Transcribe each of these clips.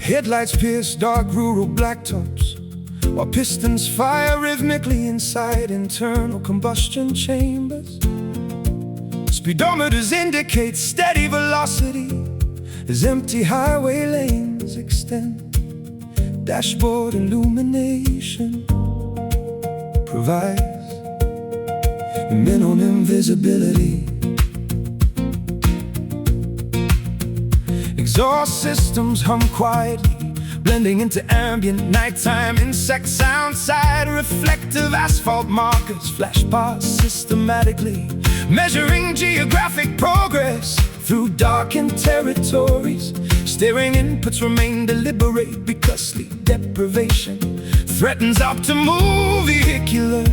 Headlights pierce dark rural blacktops, while pistons fire rhythmically inside internal combustion chambers. Speedometers indicate steady velocity as empty highway lanes extend. Dashboard illumination provides minimum visibility. Exhaust systems hum quietly, blending into ambient nighttime insect sounds. Side reflective asphalt markers flash past systematically, measuring geographic progress through darkened territories. Steering inputs remain deliberate because sleep deprivation threatens optimal vehicular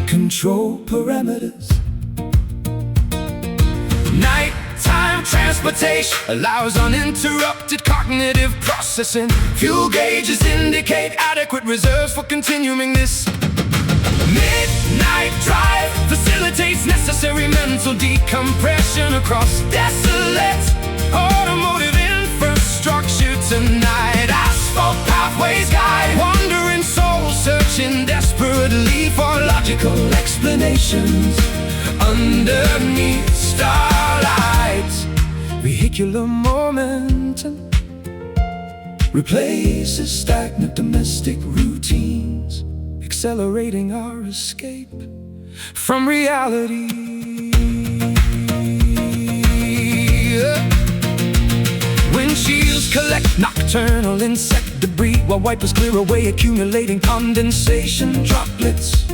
control parameters. Nighttime transportation allows uninterrupted cognitive processing. Fuel gauges indicate adequate reserves for continuing this. Midnight drive facilitates necessary mental decompression across desolate automotive infrastructure tonight. Asphalt pathways guide wandering souls, searching desperately for logical explanations underneath starlight. Vehicular momentum replaces stagnant domestic routines, accelerating our escape from reality. Windshields collect nocturnal insect debris, while wipers clear away accumulating condensation droplets.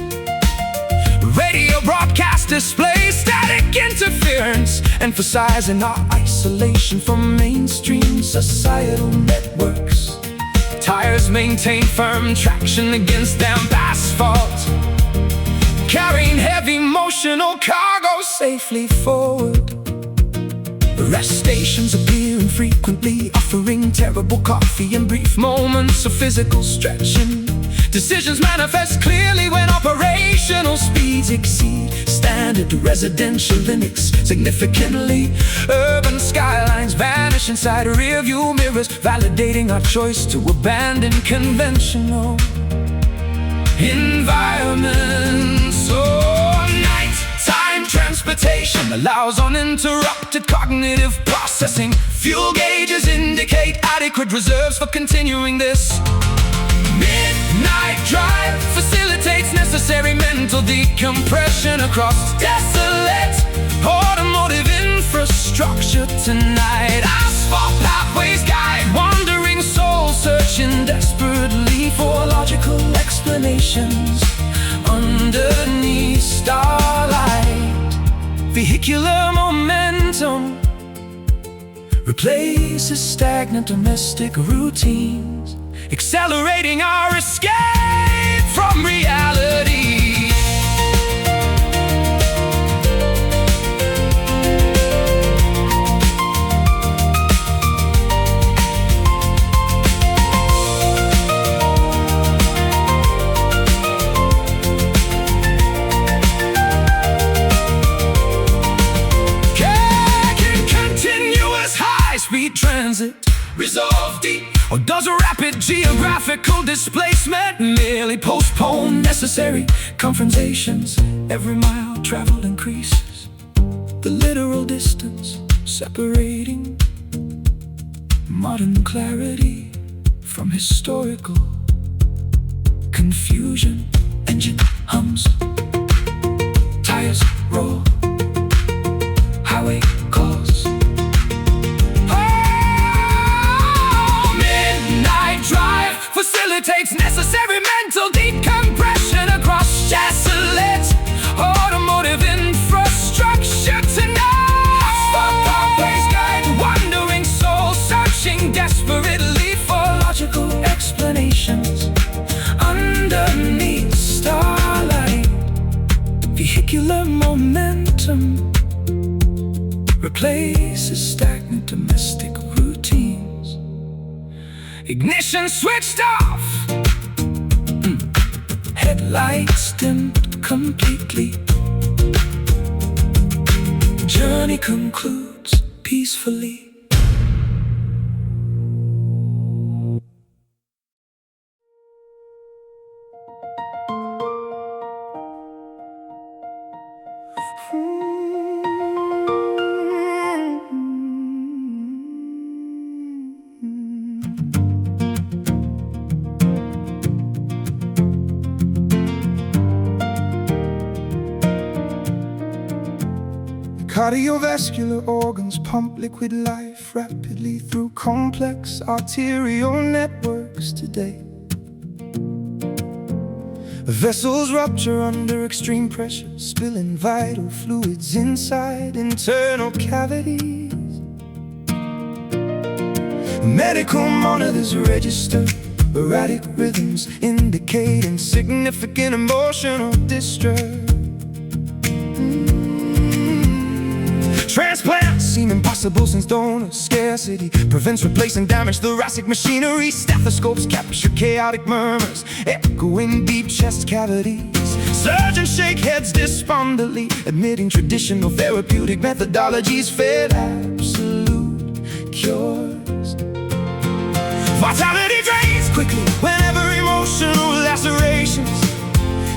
Radio broadcast displays static interference, emphasizing our isolation from mainstream societal networks. Tires maintain firm traction against damp asphalt, carrying heavy emotional cargo safely forward. Rest stations appear infrequently, offering terrible coffee and brief moments of physical stretching. Decisions manifest clearly when operational speeds exceed standard residential limits significantly. Urban skylines vanish inside rearview mirrors, validating our choice to abandon conventional environments. Nighttime transportation allows uninterrupted cognitive processing. Fuel gauges indicate adequate reserves for continuing this. Midnight drive facilitates necessary mental decompression across desolate automotive infrastructure tonight. Asphalt pathways guide wandering souls, searching desperately for logical explanations underneath starlight. Vehicular momentum replaces stagnant domestic routines, accelerating our escape from reality. Continuous high-speed transit resolve deep, or does a rapid geographical displacement merely postpone necessary confrontations? Every mile traveled increases the literal distance separating modern clarity from historical confusion. Engine hums, tires roar, highway calls. Facilitates necessary mental decompression across desolate automotive infrastructure tonight. Asphalt pathways guide wandering souls, searching desperately for logical explanations underneath starlight. Vehicular momentum replaces stagnant domestic routines. Ignition switched off, headlights dimmed completely. Journey concludes peacefully. Cardiovascular organs pump liquid life rapidly through complex arterial networks today. Vessels rupture under extreme pressure, spilling vital fluids inside internal cavities. Medical monitors register erratic rhythms, indicating significant emotional distress. Transplants seem impossible since donor scarcity prevents replacing damaged thoracic machinery. Stethoscopes capture chaotic murmurs echoing deep chest cavities. Surgeons shake heads despondently, admitting traditional therapeutic methodologies fail absolute cures. Vitality drains quickly whenever emotional lacerations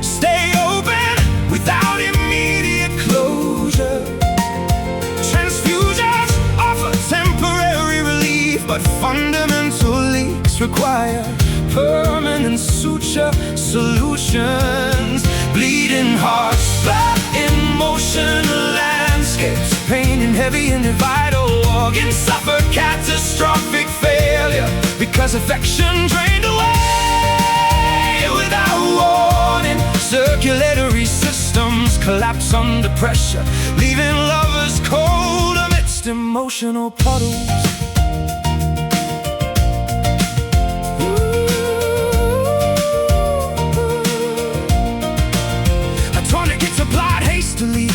stay open without immediate closure. But fundamental leaks require permanent suture solutions. Bleeding hearts, blood, emotional landscapes, pain and heavy and vital organs suffer catastrophic failure because affection drained away without warning. Circulatory systems collapse under pressure, leaving lovers cold amidst emotional puddles.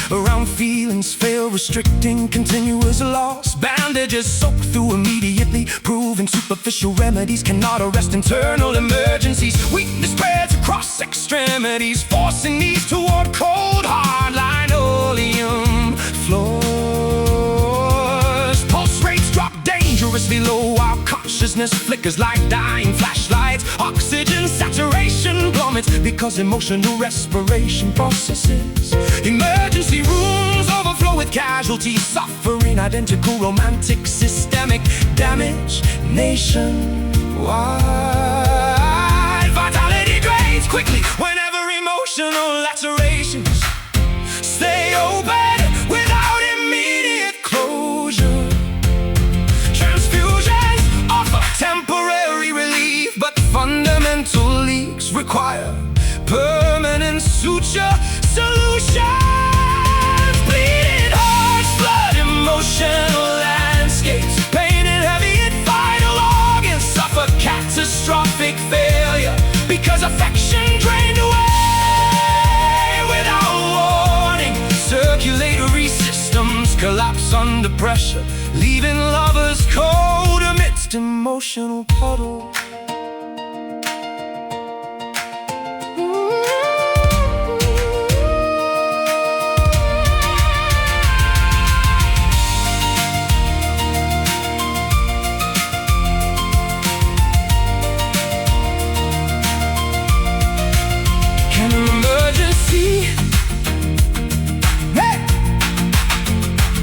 Around feelings fail, restricting continuous loss. Bandages soak through immediately, proving superficial remedies cannot arrest internal emergencies. Weakness spreads across extremities, forcing knees toward cold hard linoleum floors. Pulse rates drop dangerously low while consciousness flickers like dying flashlights. Oxygen saturation plummets because emotional respiration processes. Emergency rooms overflow with casualties, suffering identical romantic systemic damage nationwide. Vitality drains quickly whenever emotional lacerations stay open without immediate closure. Transfusions offer temporary relief, but fundamental leaks require permanent suture solutions. Bleeding hearts, blood, emotional landscapes, pain and heavy and vital organs suffer catastrophic failure because affection drained away without warning. Circulatory systems collapse under pressure, leaving lovers cold amidst emotional puddles.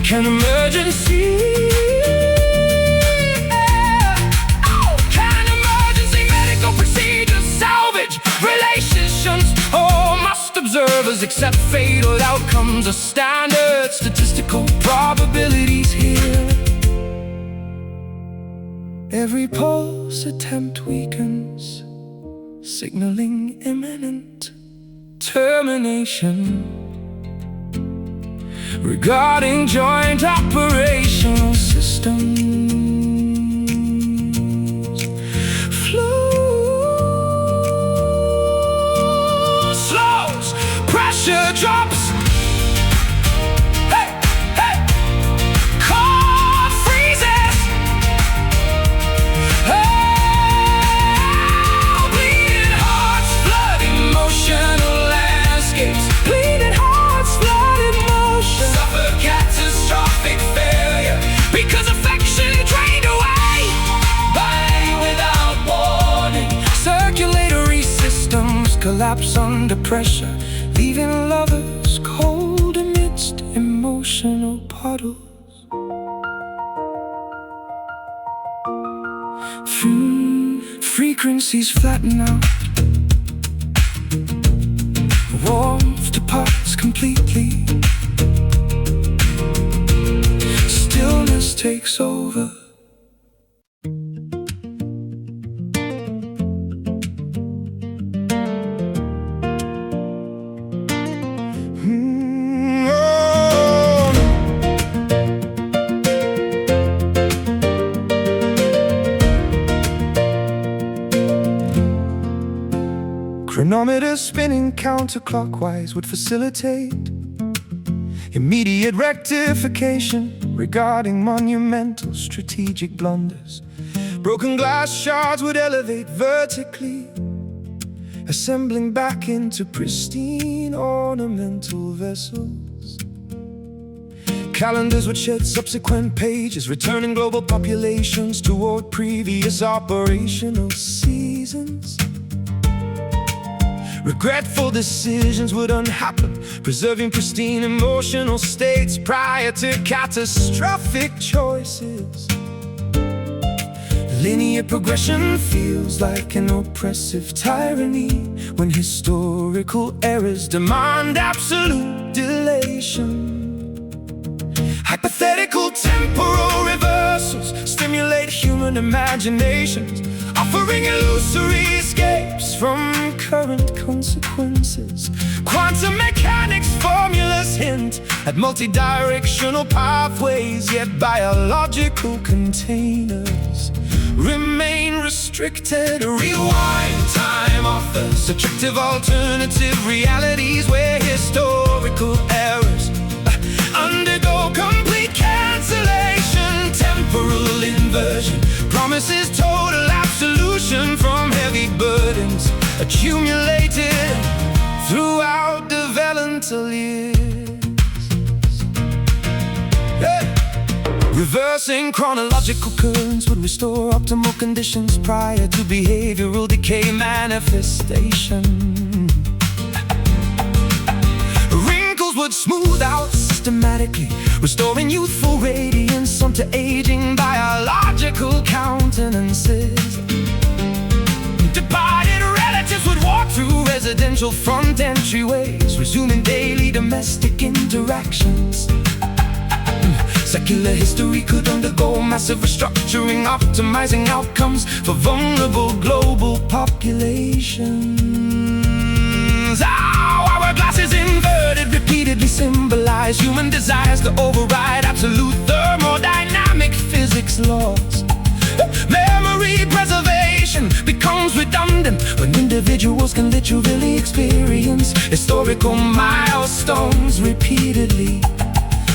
Can emergency, can emergency medical procedures salvage relationships? Or must observers accept fatal outcomes or standard statistical probabilities here? Every pulse attempt weakens, signaling imminent termination. Regarding joint operational systems, flow slows, pressure drops. Hey, hey, core freezes. Oh, bleeding hearts, blood, emotional landscapes. Bleeding hearts, blood, emotion suffer catastrophic failure because affection drained away without warning. Circulatory systems collapse under pressure, leaving lovers cold amidst emotional puddles. Frequencies flatten out, warmth departs completely. takes over. Chronometer spinning counterclockwise would facilitate immediate rectification regarding monumental strategic blunders. Broken glass shards would elevate vertically, assembling back into pristine ornamental vessels. Calendars would shed subsequent pages, returning global populations toward previous operational seasons. Regretful decisions would unhappen, preserving pristine emotional states prior to catastrophic choices. Linear progression feels like an oppressive tyranny when historical errors demand absolute dilation. Hypothetical temporal reversals stimulate human imaginations, offering illusory escapes from current consequences. Quantum mechanics formulas hint at multi-directional pathways, yet biological containers remain restricted. Rewind time offers attractive alternative realities where historical errors undergo complete cancellation. Temporal inversion promises total absolution from heavy burdens accumulated throughout developmental years. Reversing chronological currents would restore optimal conditions prior to behavioral decay manifestation. Wrinkles would smooth out systematically, restoring youthful radiance onto aging biological countenances. Departed relatives would walk through residential front entryways, resuming daily domestic interactions. Secular history could undergo massive restructuring, optimizing outcomes for vulnerable global populations. Our hourglasses inverted repeatedly symbolize human desires to override absolute thermodynamic physics laws. Memory preservation becomes redundant when individuals can literally experience historical milestones repeatedly.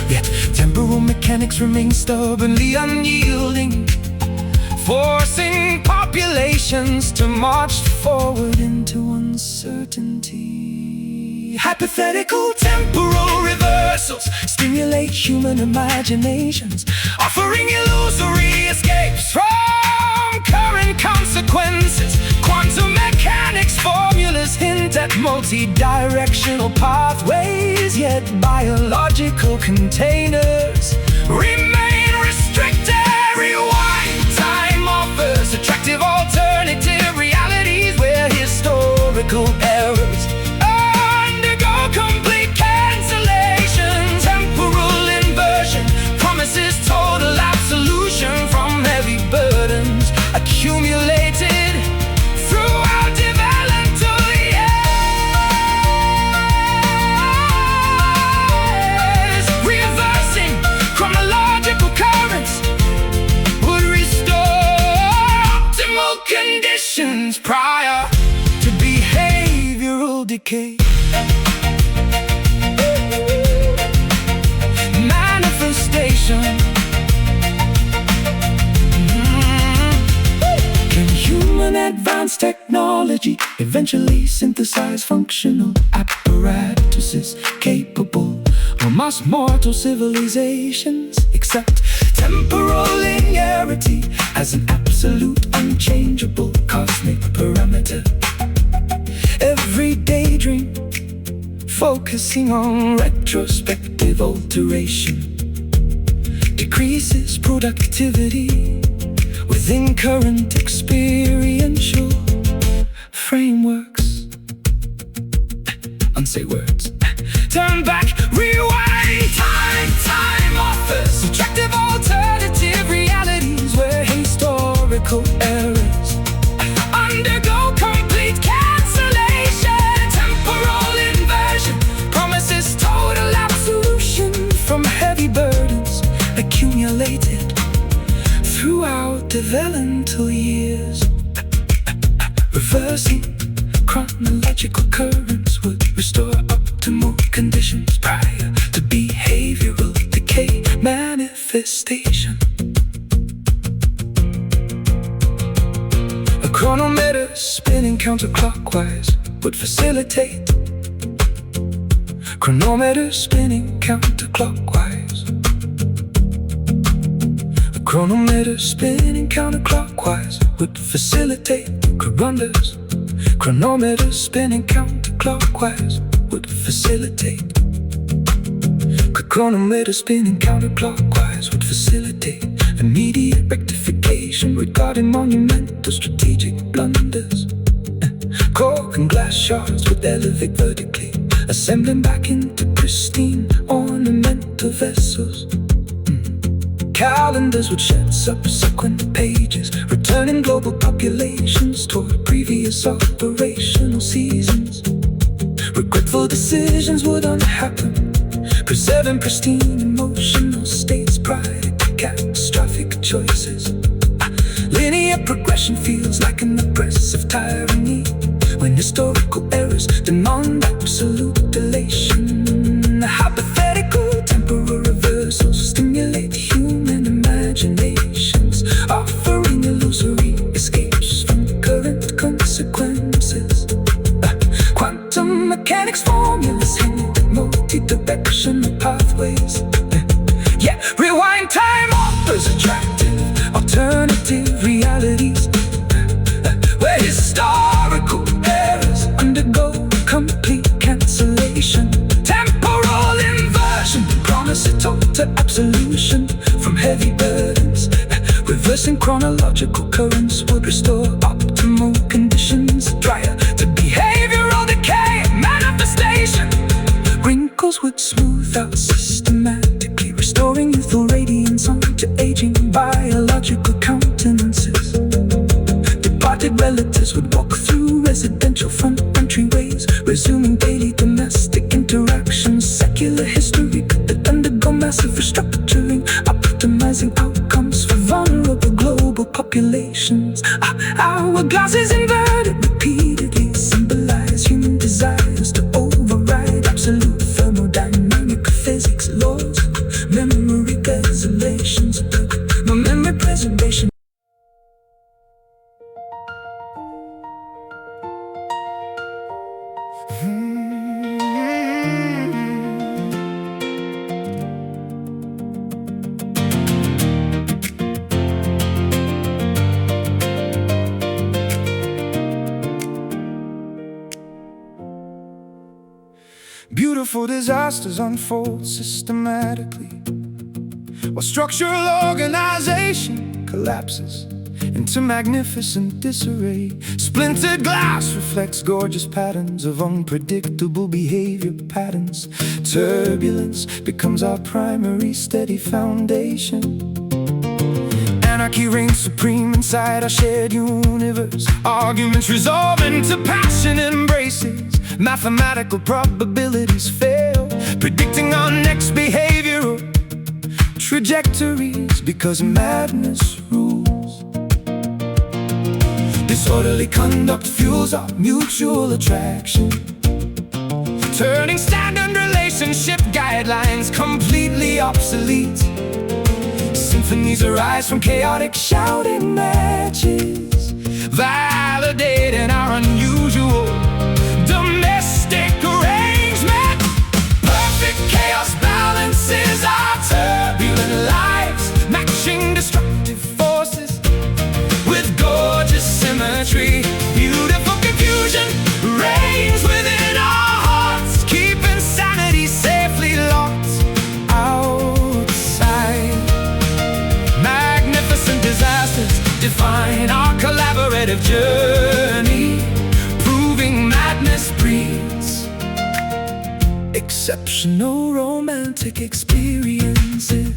Yet temporal mechanics remain stubbornly unyielding, forcing populations to march forward into uncertainty. Hypothetical temporal reversals stimulate human imaginations, offering illusory escapes from current consequences. Quantum mechanics formulas hint at multi-directional pathways, yet biological containers remain restricted. Rewind time offers attractive alternative realities where historical errors undergo complete cancellation. Temporal inversion promises total absolution from heavy burdens accumulated throughout developmental years. Reversing chronological currents would restore optimal conditions prior to behavioral decay. Manifestation. Can human advanced technology eventually synthesize functional apparatuses capable of mass mortal civilizations accept temporal linearity as an absolute unchangeable cosmic parameter? Every daydream focusing on retrospective alteration decreases productivity within current experiential frameworks. Unsay words. Turn back, rewind time offers attractive alternatives chronological errors undergo complete cancellation. Temporal inversion promises total absolution from heavy burdens accumulated throughout developmental years. Reversing chronological currents would restore optimal conditions prior to behavioral decay manifestation. A chronometer spinning counterclockwise would facilitate. Chronometer spinning counterclockwise. A chronometer spinning counterclockwise would facilitate corunders. Chronometer spinning counterclockwise would facilitate. Chronometer spinning counterclockwise would facilitate immediate rectification regarding monumental strategic blunders. Cork and glass shards would elevate vertically, assembling back into pristine ornamental vessels. Calendars would shed subsequent pages, returning global populations toward previous operational seasons. Regretful decisions would unhappen, preserving pristine emotional states prior to catastrophic choices. Linear progression feels like an oppressive tyranny when historical errors demand absolute dilation. Hypothetical temporal reversals stimulate human imaginations, offering illusory escapes from current consequences. Quantum mechanics formulas hint at multi-directional pathways. Yeah, rewind time offers attractive alternative realities where historical errors undergo complete cancellation. Temporal inversion promises total absolution from heavy burdens. Reversing chronological currents would restore optimal conditions prior to behavioral decay manifestation. Wrinkles would smooth out systematically, restoring youthful radiance onto aging biological countenances. Departed relatives would walk through residential front entryways, resuming daily domestic interactions. Secular history could undergo massive restructuring, optimizing outcomes for vulnerable global populations. Our glasses inverted repeatedly symbolize human desires to override absolute thermodynamic physics laws. Memory resolutions, no memory preservation. Beautiful disasters unfold systematically, while structural organization collapses into magnificent disarray. Splintered glass reflects gorgeous patterns of unpredictable behavior patterns. Turbulence becomes our primary steady foundation. Anarchy reigns supreme inside our shared universe. Arguments resolve into passionate embraces. Mathematical probabilities fail, predicting our next behavioral trajectories because madness rules. Disorderly conduct fuels our mutual attraction, turning standard relationship guidelines completely obsolete. Symphonies arise from chaotic shouting matches, validating our unusual domestic arrangement. Perfect chaos balances our turbulent lives, matching destructive forces with gorgeous symmetry. Beautiful confusion reigns within our hearts, keeping sanity safely locked outside. Magnificent disasters define our collaborative journey, proving madness breeds exceptional romantic experiences.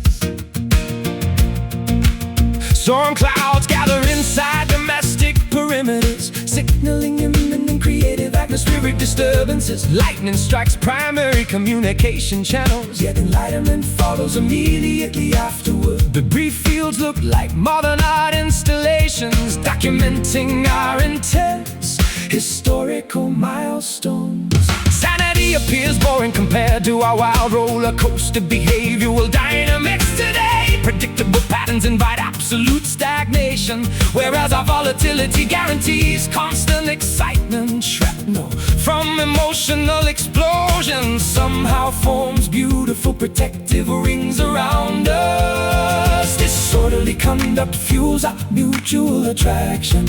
Storm clouds gather inside domestic perimeters, signaling imminent creative atmospheric disturbances. Lightning strikes primary communication channels, yet enlightenment follows immediately afterward. Debris fields look like modern art installations, documenting our intense historical milestones. Sanity appears boring compared to our wild roller coaster behavioral dynamics today. Predictable patterns invite absolute stagnation, whereas our volatility guarantees constant excitement. Shrapnel from emotional explosions somehow forms beautiful protective rings around us. Disorderly conduct fuels our mutual attraction,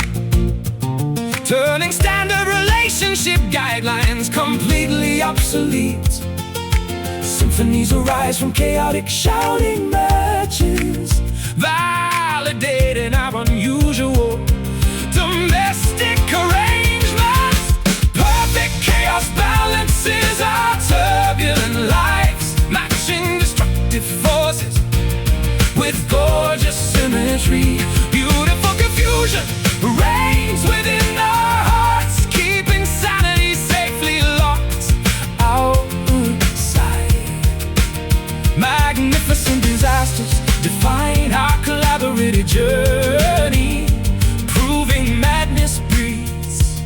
turning standard relationship guidelines completely obsolete. Symphonies arise from chaotic shouting matches, validating our unusual domestic arrangements. Perfect chaos balances our turbulent lives, matching destructive forces with gorgeous symmetry. Beautiful confusion reigns within our hearts, keeping sanity safely locked outside. Magnificent disasters define our collaborative journey, proving madness breeds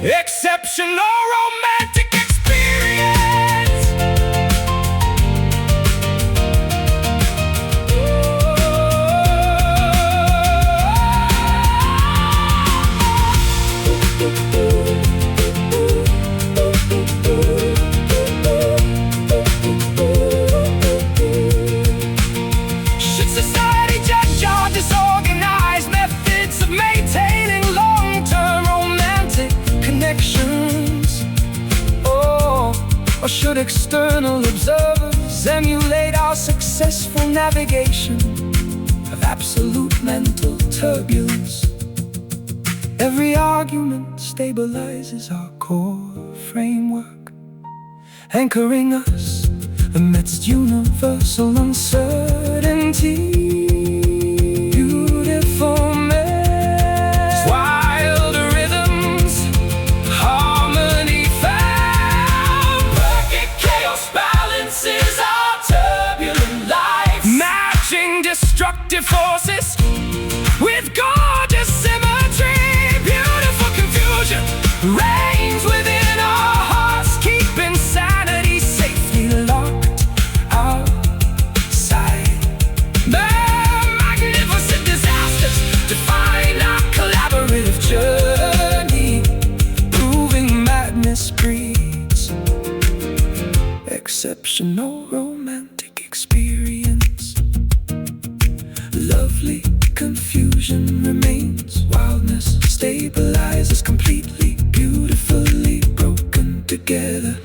exceptional romantic experience. Should society judge our disorganized methods of maintaining long-term romantic connections? Or should external observers emulate our successful navigation of absolute mental turbulence? Every argument stabilizes our core framework, anchoring us amidst universal uncertainty. Beautiful mess, wild rhythms, harmony found. Perfect chaos balances our turbulent lives, matching destructive forces with gorgeous symmetry. Beautiful confusion reigns within our hearts, keeping sanity safely locked outside. The magnificent disasters define our collaborative journey, proving madness breeds exceptional romantic experience. Lovely confusion remains, wildness stabilizes completely, beautifully broken together.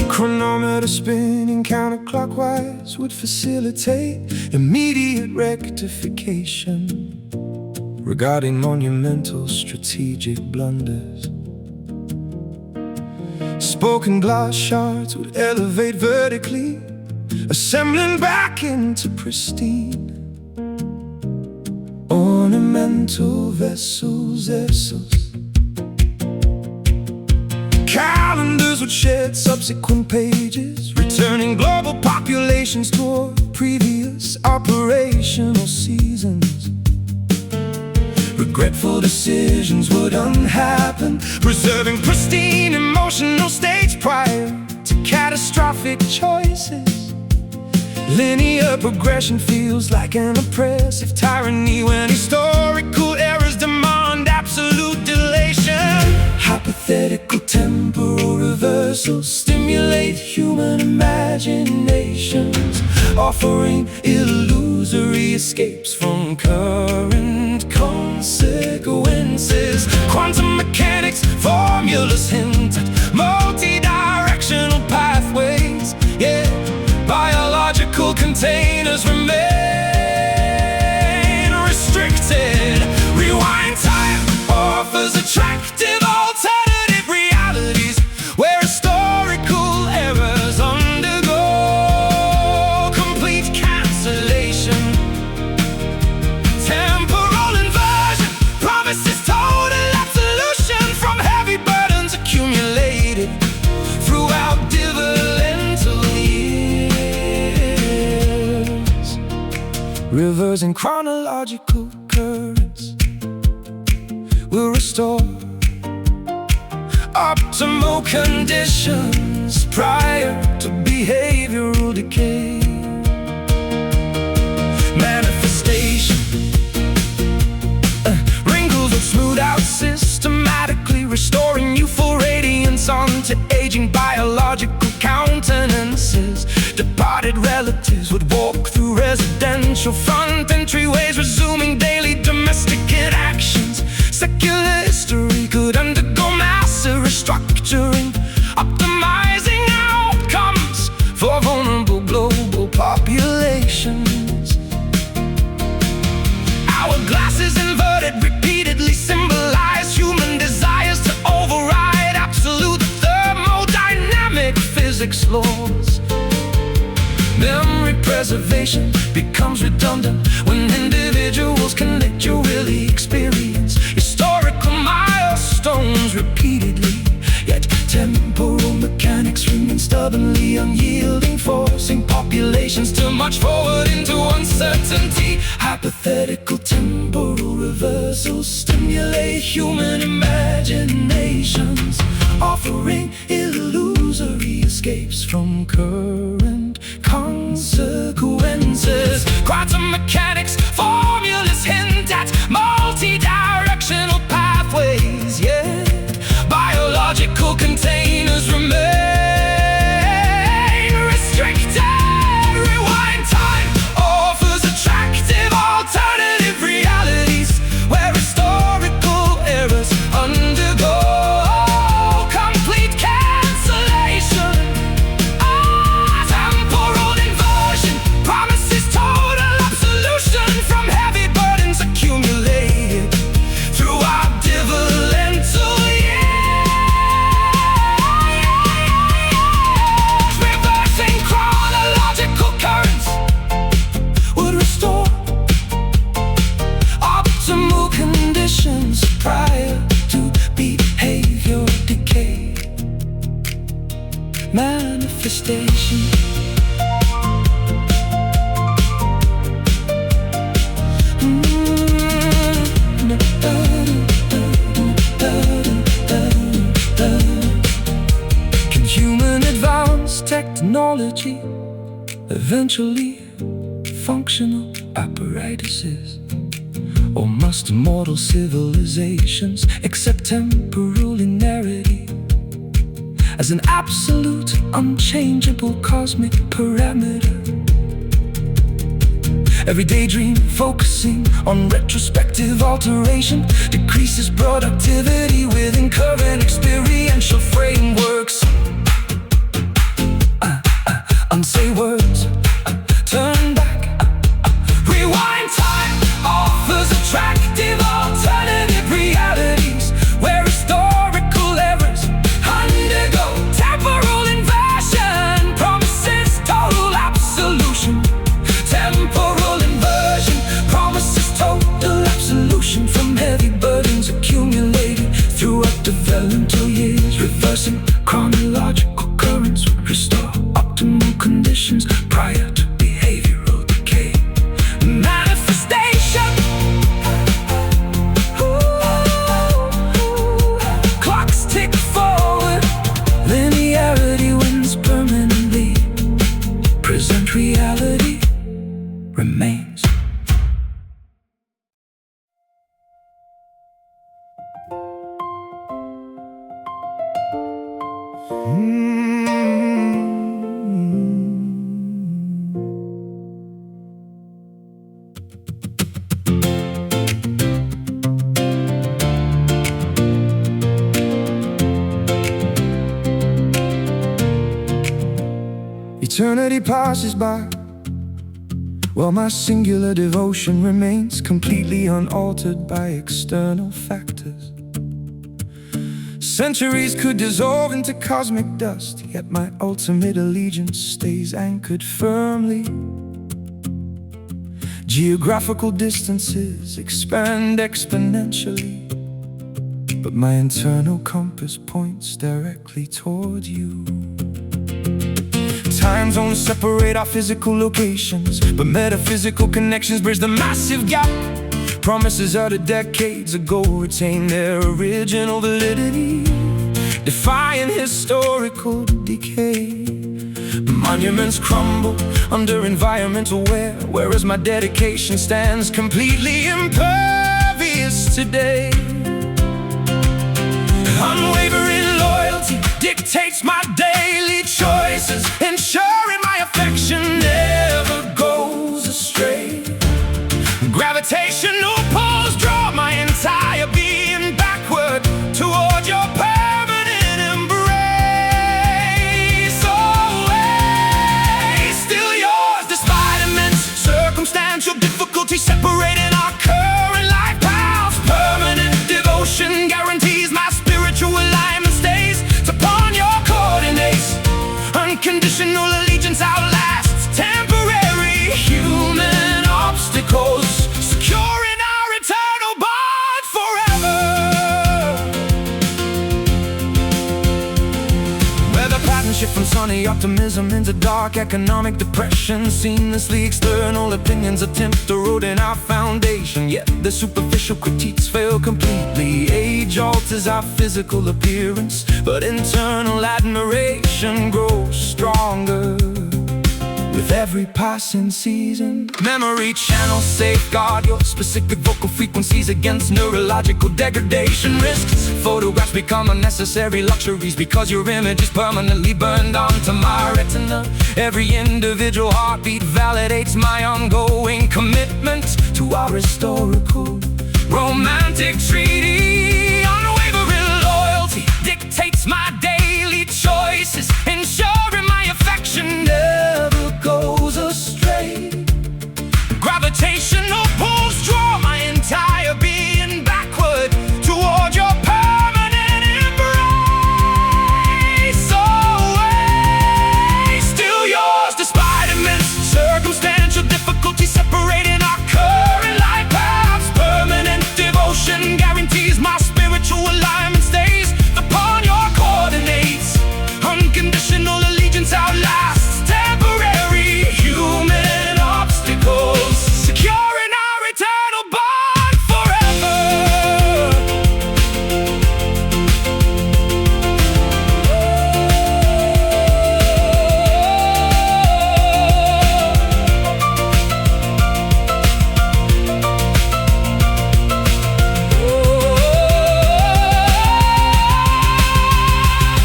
Chronometer spinning counterclockwise would facilitate immediate rectification regarding monumental strategic blunders. Spoken glass shards would elevate vertically, assembling back into pristine ornamental vessels. Calendars would shed subsequent pages, returning global populations toward previous operational seasons. Regretful decisions would unhappen, preserving pristine emotional states prior to catastrophic choices. Linear progression feels like an oppressive tyranny when historical errors demand absolute dilation. Hypothetical temporal reversals stimulate human imaginations, offering illusions illusory escapes from current consequences. Quantum mechanics formulas hint at multi-directional pathways. Yeah, biological containers remain restricted. Rewind time offers attractive alternative realities where historical errors undergo complete cancellation. Temporal inversion promises total absolution from heavy burdens accumulated throughout developmental years. Rivers and chronological currents will restore optimal conditions prior to behavioral decay. Manifestation wrinkles will smooth out systematically, restoring youthful radiance onto aging biological countenances. Departed relatives would walk through residential front entryways, resuming daily domestic interactions. Secular history could undergo massive restructuring, optimizing outcomes for vulnerable global populations. Hourglasses inverted repeatedly symbolize human desires to override absolute thermodynamic physics laws. Memory preservation becomes redundant when individuals can literally experience historical milestones repeatedly. Yet temporal mechanics remain stubbornly unyielding, forcing populations to march forward into uncertainty. Hypothetical temporal reversals stimulate human imaginations, offering illusory escapes from current consequences. Quantum mechanics formulas hint at multi-directional pathways. Yeah, biological containers remain restricted. Rewind time offers attractive alternative realities where historical errors undergo complete cancellation. Temporal inversion promises total absolution from heavy burdens accumulated throughout developmental years. Reversing chronological currents would restore optimal conditions prior to behavior decay. Manifestation can human advanced technology eventually functional apparatuses? Or must immortal civilizations accept temporal linearity as an absolute, unchangeable cosmic parameter? Every daydream focusing on retrospective alteration decreases productivity within current experiential frameworks. Unsay words, turn back. Rewind time offers attractive alternative realities where historical errors undergo temporal inversion, promises total absolution. Temporal inversion promises total absolution from heavy burdens accumulated throughout developmental years. Reversing chronological currents would restore optimal conditions prior to behavioral decay. Manifestation clocks tick forward, linearity wins permanently. Present reality remains. Eternity passes by, while my singular devotion remains completely unaltered by external factors. Centuries could dissolve into cosmic dust, yet my ultimate allegiance stays anchored firmly. Geographical distances expand exponentially, but my internal compass points directly toward you. Time zones separate our physical locations, but metaphysical connections bridge the massive gap. Promises uttered decades ago retain their original validity, defying historical decay. Monuments crumble under environmental wear, whereas my dedication stands completely impervious today. Unwavering loyalty dictates my daily choices, ensuring my affection never goes astray. Gravitational pulls draw my entire being backward toward your permanent embrace. Always still yours, despite immense circumstantial difficulty separating our current life paths. Permanent devotion guarantees my spiritual alignment stays upon your coordinates. Unconditional allegiance outlasts temporary human obstacles, securing our eternal bond forever. Weather patterns shift from sunny optimism into dark economic depression. Seamlessly external opinions attempt to erode our foundation, yet the superficial critiques fail completely. Age alters our physical appearance, but internal admiration grows stronger with every passing season. Memory channels safeguard your specific vocal frequencies against neurological degradation risks. Photographs become unnecessary luxuries because your image is permanently burned onto my retina. Every individual heartbeat validates my ongoing commitment to our historical romantic treaty. Unwavering loyalty dictates my daily choices, ensuring my affection never goes astray. Gravitational pulls draw my entire being backward toward your permanent embrace. Always still yours, despite immense circumstantial difficulty separating our current life paths. Permanent devotion guarantees my spiritual alignment stays upon your coordinates. Unconditional allegiance outlasts temporary human obstacles, securing our eternal bond forever.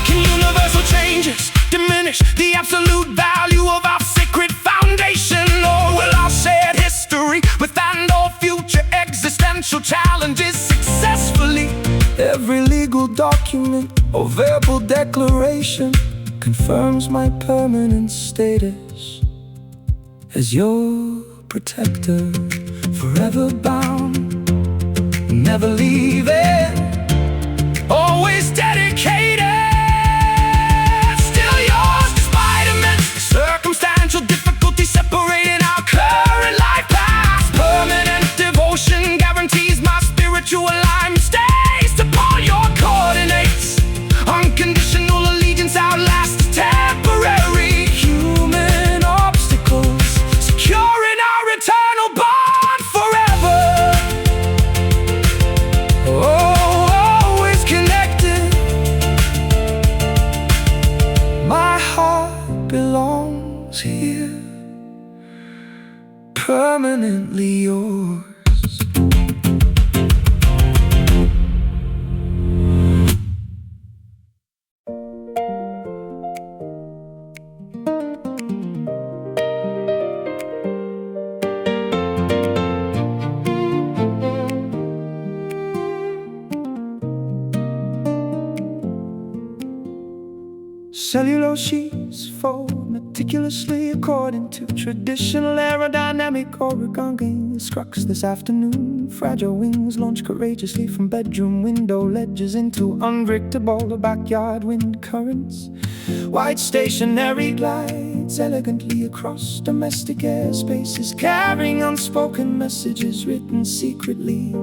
Can universal changes diminish the absolute value of our sacred foundation? Or will our shared history withstand all future existential challenges successfully? Every legal document or verbal declaration confirms my permanent status as your protector, forever bound, never leaving, always dedicated. Still yours, despite immense circumstantial difficulty separating our current life paths. Permanent devotion guarantees my spiritual alignment stays upon your coordinates. Unconditional allegiance outlasts temporary human obstacles, securing our eternal bond forever. Always connected. My heart belongs here, permanently yours. Cellulose sheets, faux meticulously according to traditional aerodynamic origami structs this afternoon. Fragile wings launch courageously from bedroom window ledges into unpredictable backyard wind currents. White stationary glides elegantly across domestic airspaces, carrying unspoken messages written secretly.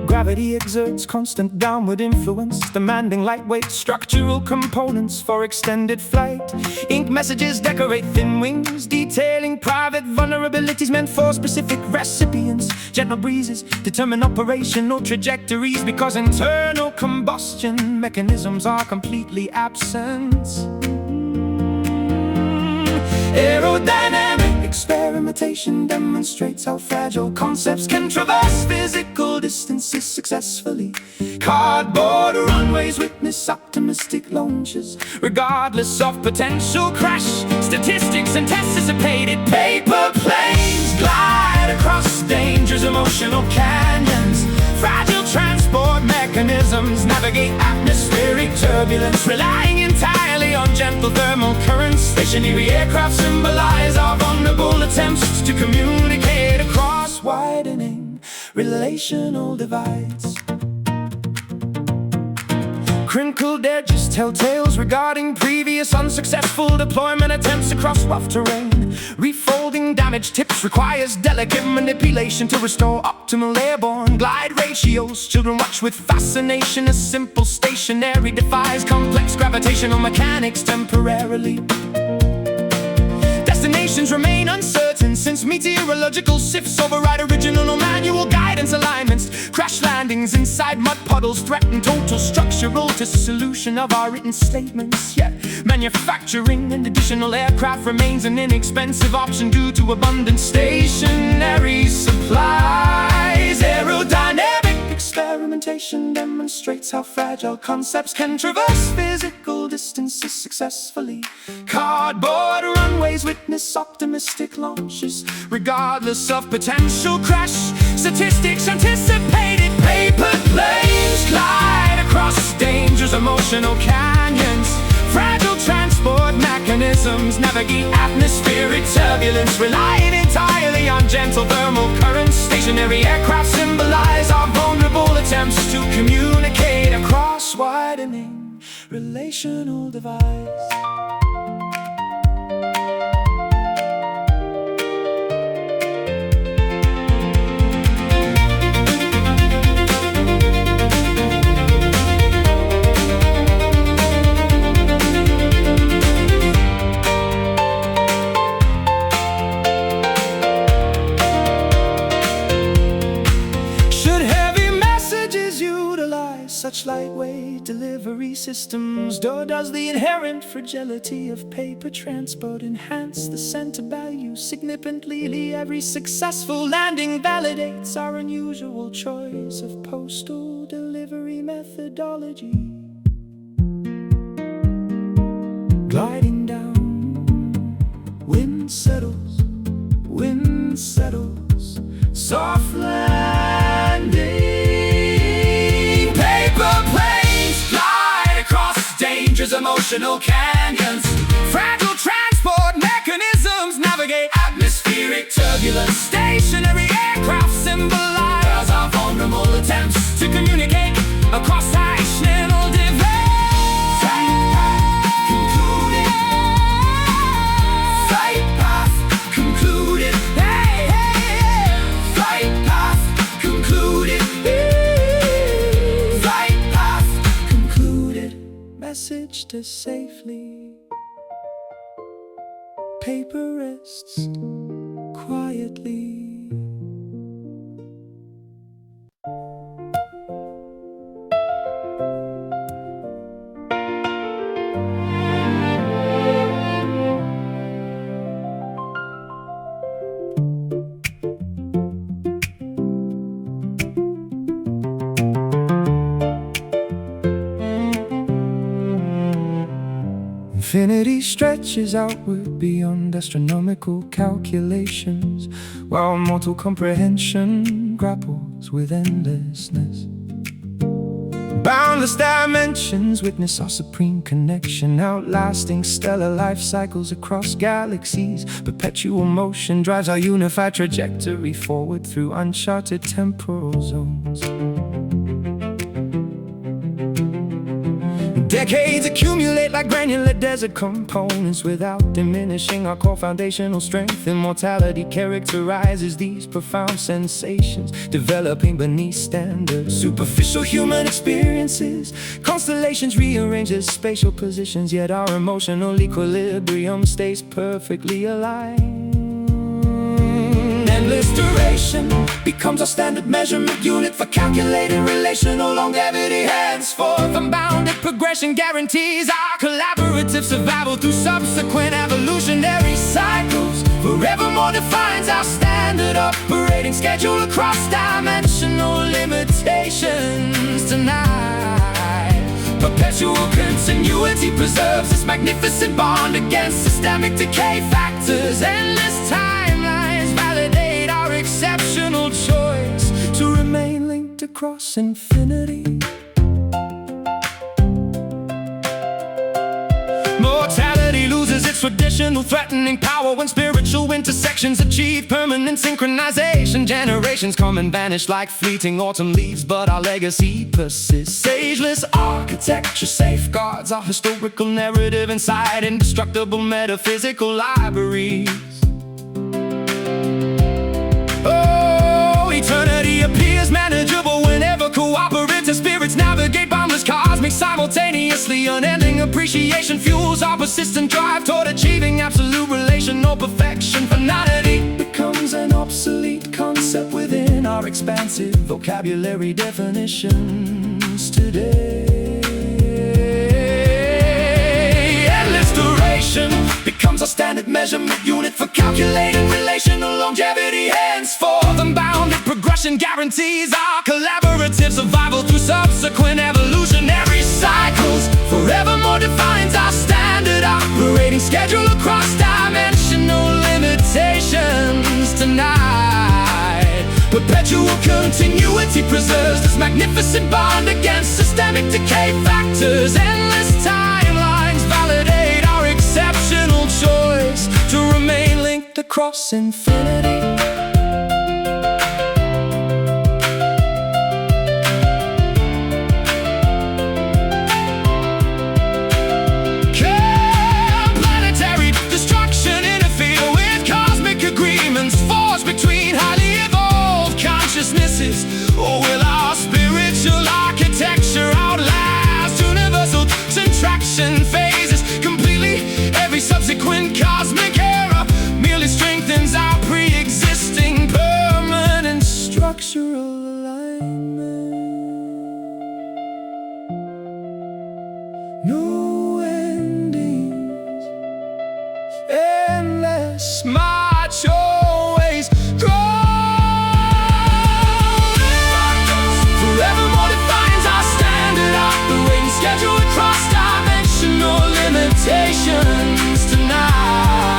Gravity exerts constant downward influence, demanding lightweight structural components for extended flight. Ink messages decorate thin wings, detailing private vulnerabilities meant for specific recipients. Gentle breezes determine operational trajectories because internal combustion mechanisms are completely absent. Aerodynamic experimentation demonstrates how fragile concepts can traverse physical distances successfully. Cardboard runways witness optimistic launches, regardless of potential crash. Statistics anticipated. Paper planes glide across dangerous emotional canyons. Fragile transport mechanisms navigate atmospheric turbulence, relying entirely on gentle thermal currents. Stationary aircraft symbolize our vulnerable attempts to communicate across widening relational divides. Crinkled edges tell tales regarding previous unsuccessful deployment attempts across rough terrain. Refolding damaged tips requires delicate manipulation to restore optimal airborne glide ratios. Children watch with fascination as simple stationary defies complex gravitational mechanics temporarily. Destinations remain uncertain since meteorological shifts override original manual guidance alignments. Crash landings inside mud puddles threaten total structural dissolution of our written statements. Yet manufacturing an additional aircraft remains an inexpensive option due to abundant stationary supplies. Aerodynamic experimentation demonstrates how fragile concepts can traverse physical distances successfully. Cardboard runways witness optimistic launches, regardless of potential crash. Statistics anticipated. Paper planes glide across dangerous emotional canyons. Fragile transport mechanisms navigate atmospheric turbulence, relying entirely on gentle thermal currents. Stationary aircraft symbolize our vulnerable attempts to communicate across widening relational divides. Such lightweight delivery systems, does the inherent fragility of paper transport enhance the center value significantly? Every successful landing validates our unusual choice of postal delivery methodology. Gliding down, wind settles, soft landing. Emotional canyons. Fragile transport mechanisms navigate atmospheric turbulence. Stationary aircraft symbolize our vulnerable attempts to communicate across national divides. Flight path concluded. Hey, hey, hey. Flight path concluded. Flight path concluded. Message to safely. Paper rests quietly. Infinity stretches outward beyond astronomical calculations, while mortal comprehension grapples with endlessness. Boundless dimensions witness our supreme connection, outlasting stellar life cycles across galaxies. Perpetual motion drives our unified trajectory forward through uncharted temporal zones. Decades accumulate like granular desert components without diminishing our core foundational strength. Immortality characterizes these profound sensations, developing beneath standard superficial human experiences. Constellations rearrange their spatial positions, yet our emotional equilibrium stays perfectly aligned. Endless duration becomes our standard measurement unit for calculating relational longevity. Henceforth, unbounded progression guarantees our collaborative survival through subsequent evolutionary cycles. Forevermore defines our standard operating schedule across dimensional limitations tonight. Perpetual continuity preserves this magnificent bond against systemic decay factors. Endless timelines validate our exceptional choice to remain linked across infinity. Mortality loses its traditional threatening power when spiritual intersections achieve permanent synchronization. Generations come and vanish like fleeting autumn leaves, but our legacy persists. Ageless architecture safeguards our historical narrative inside indestructible metaphysical libraries. Eternity appears manageable whenever cooperative spirits navigate boundless cosmic simultaneously. Unending appreciation fuels our persistent drive toward achieving absolute relational perfection. Finality becomes an obsolete concept within our expansive vocabulary definitions today. Endless duration becomes our standard measurement unit for calculating relational longevity. Henceforth, unbounded progression guarantees our collaborative survival through subsequent evolutionary cycles. Forevermore defines our standard operating schedule across dimensional limitations tonight. Perpetual continuity preserves this magnificent bond against systemic decay factors. Endless timelines validate our exceptional choice to remain linked across infinity. Planetary destruction interfere with cosmic agreements forged between highly evolved consciousnesses. Or will our spiritual architecture outlast universal contraction phases completely? Every subsequent cosmic era merely strengthens our pre-existing permanent structural alignment. No endings, endless march, always growing. Forevermore defines our standard operating schedule across dimensional limitations tonight.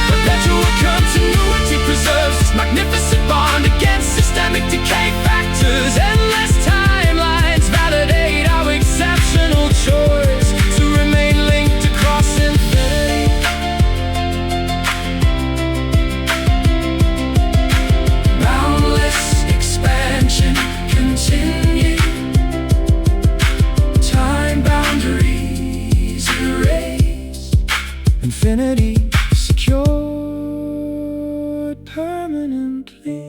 Perpetual continuity preserves this magnificent bond against systemic decay factors. Endless timelines validate our exceptional choice to remain linked across infinity. Boundless expansion continue. Time boundaries erase. Infinity secured permanently.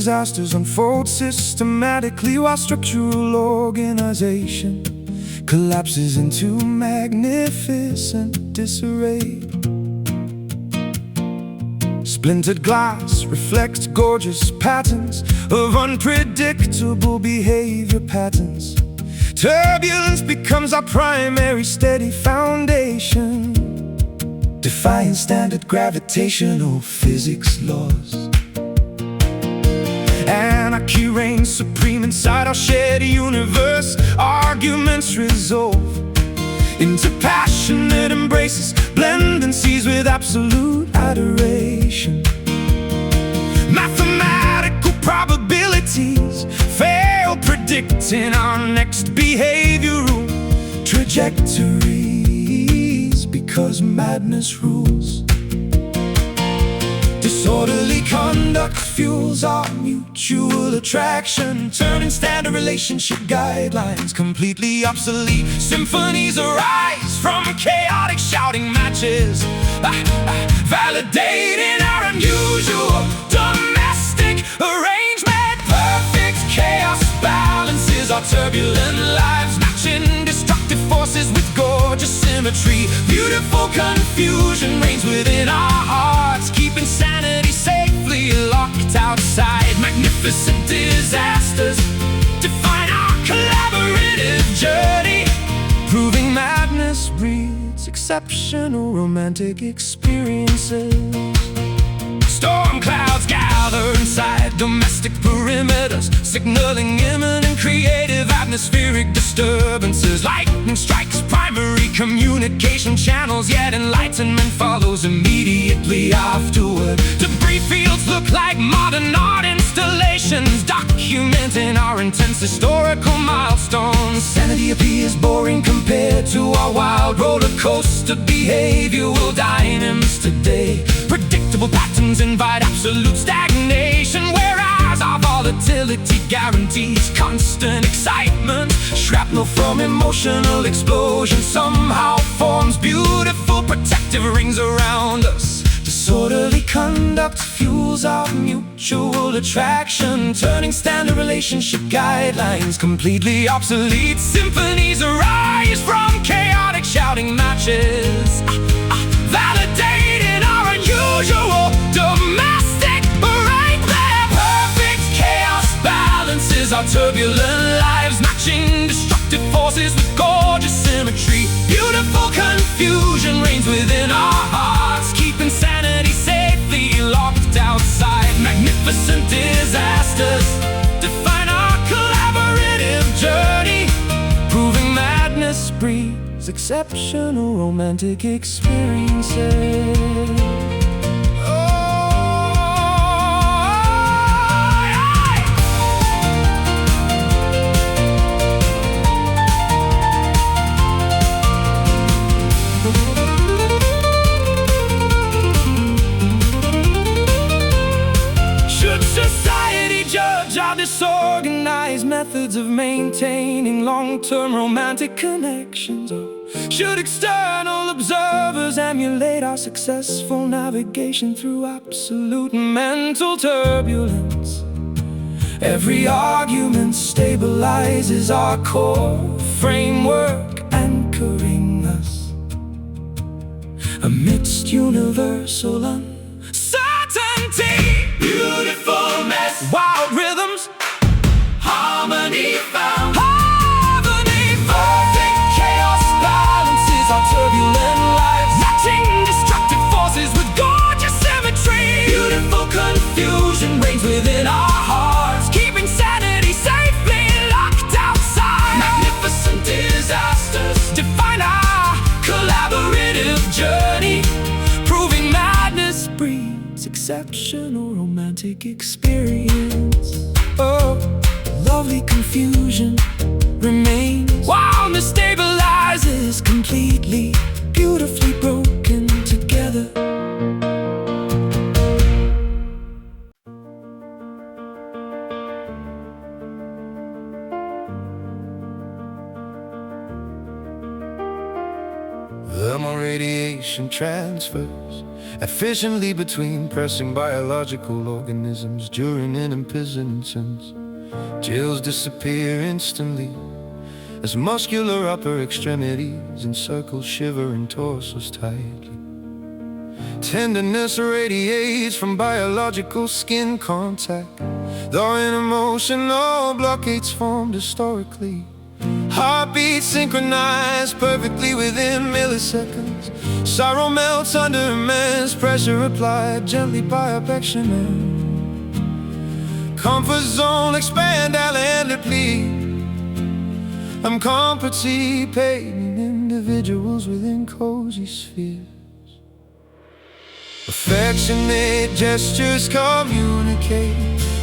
disasters unfold systematically, while structural organization collapses into magnificent disarray. Splintered glass reflects gorgeous patterns of unpredictable behavior patterns. Turbulence becomes our primary steady foundation, defying standard gravitational physics laws. Anarchy reigns supreme inside our shared universe. Arguments resolve into passionate embraces, blend and seize with absolute adoration. Mathematical probabilities fail predicting our next behavioral trajectories, because madness rules. Disorderly conduct fuels our mutual attraction, turning standard relationship guidelines completely obsolete. Symphonies arise from chaotic shouting matches, validating our unusual domestic arrangement. Perfect chaos balances our turbulent lives, matching destructive forces with gorgeous symmetry. Beautiful confusion reigns within our hearts, keeping sanity safely locked outside. Magnificent disasters define our collaborative journey, proving madness breeds exceptional romantic experiences. Storm clouds gather inside domestic perimeters, signaling imminent creative atmospheric disturbances. Lightning strikes primary communication channels, yet enlightenment follows immediately afterward. Debris fields look like modern art installations, documenting our intense historical milestones. Sanity appears boring compared to our wild roller coaster behavioral dynamics today. Predictable patterns invite absolute stagnation, whereas our volatility guarantees constant excitement. Shrapnel from emotional explosion somehow forms beautiful protective rings around us. Disorderly conduct fuels our mutual attraction, turning standard relationship guidelines completely obsolete. Symphonies arise from chaotic shouting matches, validating our unusual domestic arrangement. Perfect chaos balances our turbulent lives, matching destructive forces with gorgeous symmetry. Beautiful confusion reigns within our hearts, keeping sanity safely locked outside. Magnificent disasters define our collaborative journey, proving madness breeds exceptional romantic experiences. Disorganized methods of maintaining long-term romantic connections? Or should external observers emulate our successful navigation through absolute mental turbulence? Every argument stabilizes our core framework, anchoring us amidst universal uncertainty. Beautiful mess, wild rhythms, harmony found. Harmony found. Perfect chaos balances our turbulent lives, matching destructive forces with gorgeous symmetry. Beautiful confusion reigns within our hearts, keeping sanity safely locked outside. Magnificent disasters define our collaborative journey, proving madness breeds exceptional romantic experience. Oh, lovely confusion remains, while destabilizes completely, beautifully broken together. The more radiation transfers efficiently between pressing biological organisms during an imprisonment. Jails disappear instantly as muscular upper extremities encircle shivering torsos tightly. Tenderness radiates from biological skin contact, though an emotional blockades formed historically. Heartbeats synchronized perfectly within milliseconds. Sorrow melts under immense pressure applied gently by affection. Comfort zone expand endlessly. I'm participating individuals within cozy spheres. Affectionate gestures communicate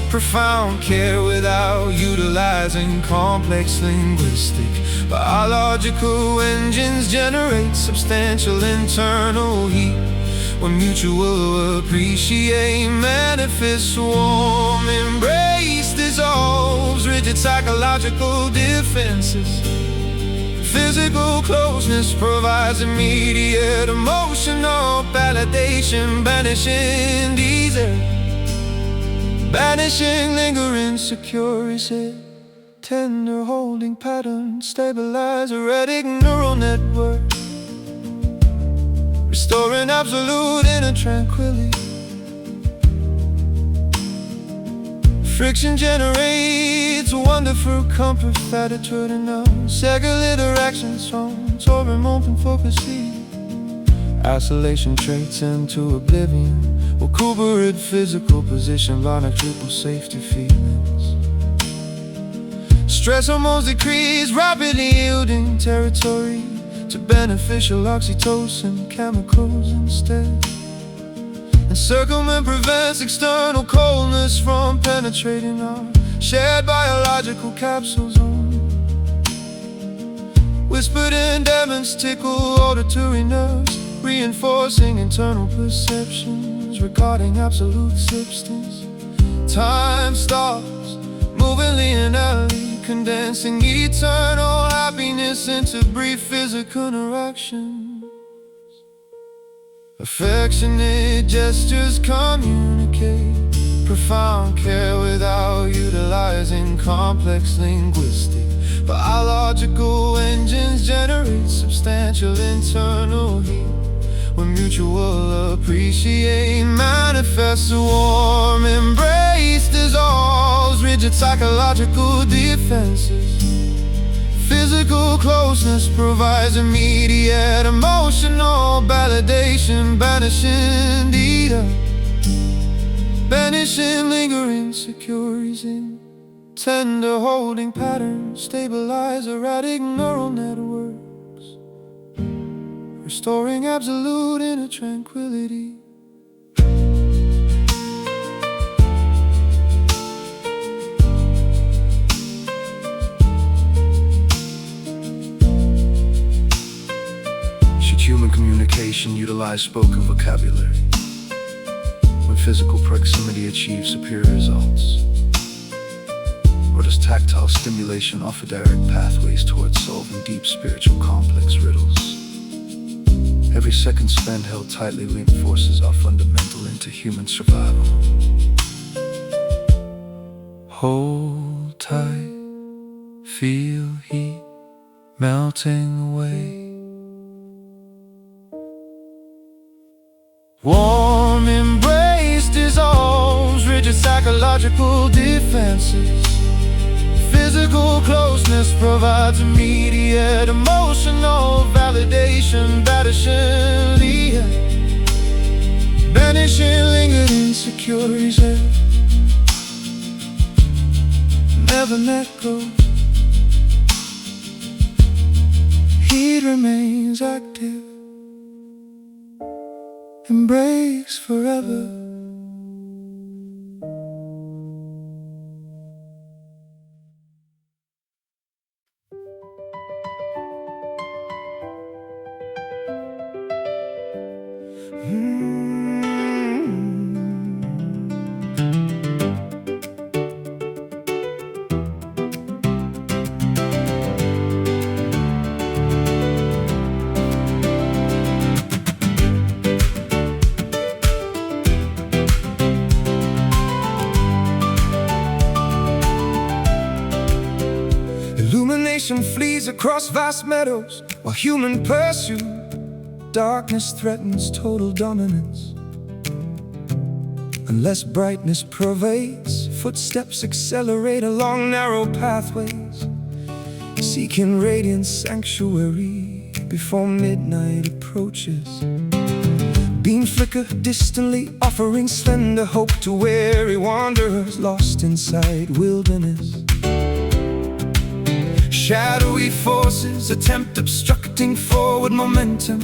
profound care without utilizing complex linguistic. Biological engines generate substantial internal heat when mutual appreciate manifests. Warm embrace dissolves rigid psychological defenses. Physical closeness provides immediate emotional validation, banishing desire, banishing lingering security. Tender holding patterns stabilize erratic neural network, restoring absolute inner tranquility. Friction generates wonderful comfort that it wouldn't know. Second interactions from soaring open focus. Isolation traits into oblivion, recuperate physical position, line triple safety feelings. Stress hormones decrease, rapidly yielding territory to beneficial oxytocin chemicals instead. Encirclement prevents external coldness from penetrating our shared biological capsule zone. Whispered endeavors tickle auditory nerves, reinforcing internal perceptions regarding absolute substance. Time stops, moving linearly, condensing eternal happiness into brief physical interaction. Affectionate gestures communicate profound care without utilizing complex linguistic. Biological engines generate substantial internal heat when mutual appreciate manifests. A warm embrace dissolves rigid psychological defenses. Physical closeness provides immediate emotional validation, banishing desire, banishing lingering insecurities. Tender holding patterns stabilize erratic neural networks, restoring absolute inner tranquility. Human communication utilize spoken vocabulary when physical proximity achieves superior results? Or does tactile stimulation offer direct pathways towards solving deep spiritual complex riddles? Every second spent held tightly reinforces our fundamental into human survival. Hold tight, feel heat melting away. Warm embrace dissolves rigid psychological defenses. Physical closeness provides immediate emotional validation, banishing lingered insecurities. Never let go. Heat remains active. Embrace forever. civilization flees across vast meadows, while human pursuit, darkness threatens total dominance. Unless brightness pervades, footsteps accelerate along narrow pathways, seeking radiant sanctuary before midnight approaches. Beams flicker distantly, offering slender hope to weary wanderers lost inside wilderness. Shadowy forces attempt obstructing forward momentum,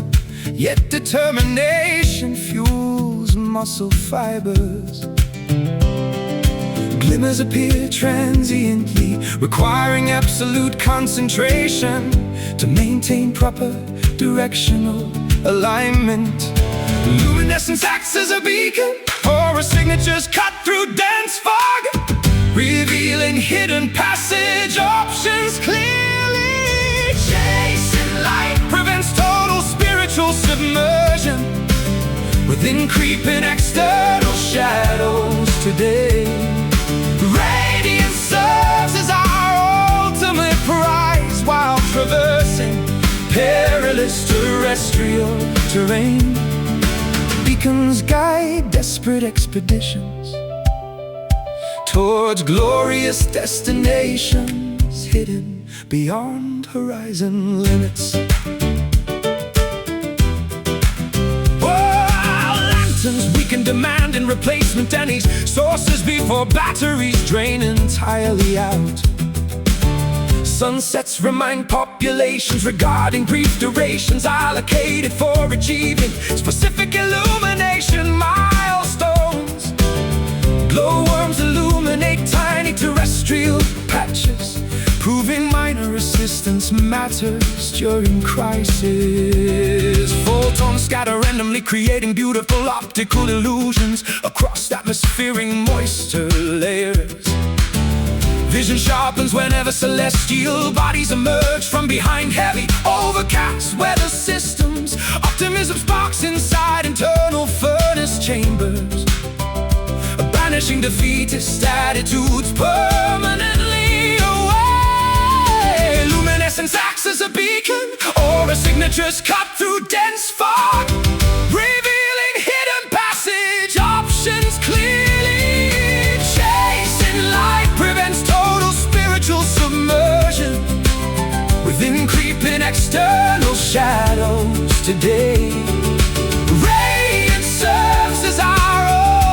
yet determination fuels muscle fibers. Glimmers appear transiently, requiring absolute concentration to maintain proper directional alignment. Luminescence acts as a beacon, or a signatures cut through dense fog, revealing hidden passage options clearly. Chasing light prevents total spiritual submersion within creeping external shadows today. Radiance serves as our ultimate prize while traversing perilous terrestrial terrain. Beacons guide desperate expeditions towards glorious destinations hidden beyond horizon limits. We can demand in replacement any sources before batteries drain entirely out. Sunsets remind populations regarding brief durations allocated for achieving specific illumination milestones. Glowworms illuminate tiny terrestrial patches, proving minor resistance matters during crisis. Photons scatter randomly, creating beautiful optical illusions across atmospheric moisture layers. Vision sharpens whenever celestial bodies emerge from behind heavy, overcast weather systems. Optimism sparks inside internal furnace chambers, banishing defeatist attitudes permanently away. Luminescence acts as a beacon, or a signature's cut through dense fog, revealing hidden passage options clearly. Chasing light prevents total spiritual submersion within creeping external shadows today. Radiance serves as our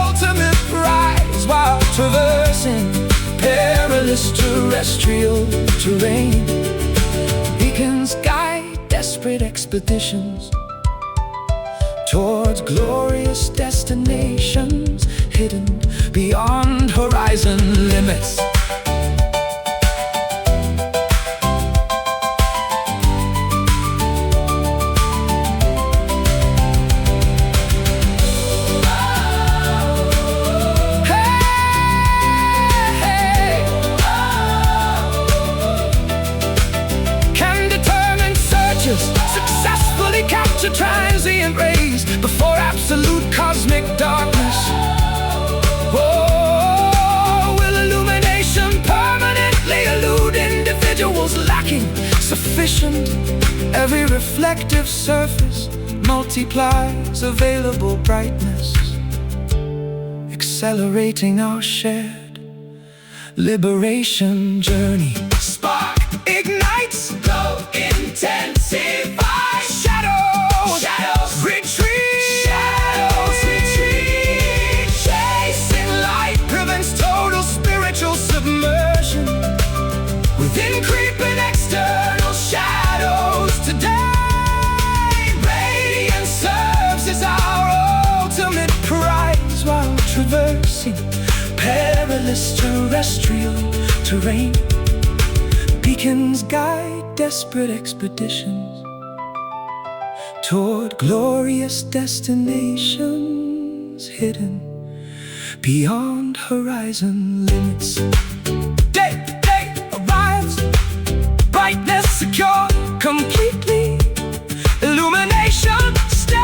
ultimate prize while traversing perilous terrestrial terrain. Beacons guide desperate expeditions towards glorious destinations hidden beyond horizon limits. Successfully capture transient rays before absolute cosmic darkness. Oh, will illumination permanently elude individuals lacking sufficient? Every reflective surface multiplies available brightness, accelerating our shared liberation journey. Spark ignites, glow intensifies. Shadows retreat. Chasing light prevents total spiritual submersion within creeping external shadows today. Radiance serves as our ultimate prize while traversing perilous terrestrial terrain. Beacons guide desperate expeditions toward glorious destinations hidden beyond horizon limits. Day arrives, brightness secure, completely illumination stays.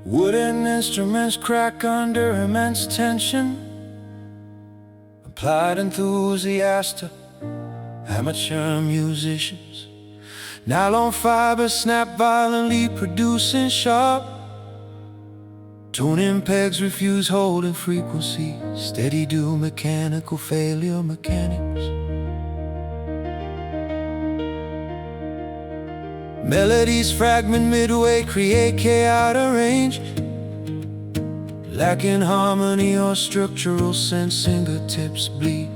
Wooden instruments crack under immense tension. Applied enthusiasts to amateur musicians. Nylon fibers snap violently, producing sharp. Tuning pegs refuse holding frequency. Steady do mechanical failure mechanics. Melodies fragment midway, create chaotic range. Lacking harmony or structural sense, fingertips bleed.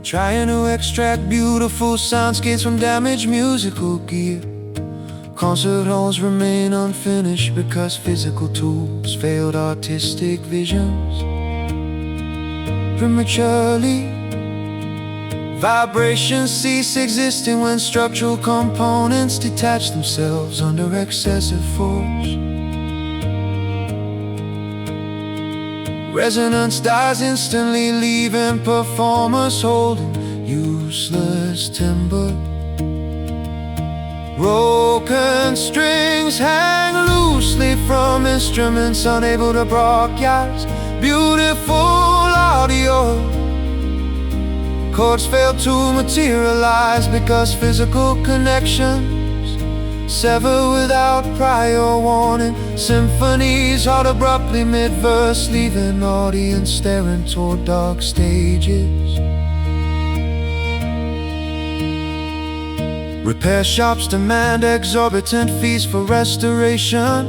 Trying to extract beautiful soundscapes from damaged musical gear. Concert halls remain unfinished because physical tools failed artistic visions prematurely. Vibrations cease existing when structural components detach themselves under excessive force. Resonance dies instantly, leaving performers holding useless timber. Broken strings hang loosely from instruments, unable to broadcast beautiful audio. Chords fail to materialize because physical connections sever without prior warning. Symphonies halt abruptly mid-verse, leaving audience staring toward dark stages. Repair shops demand exorbitant fees for restoration.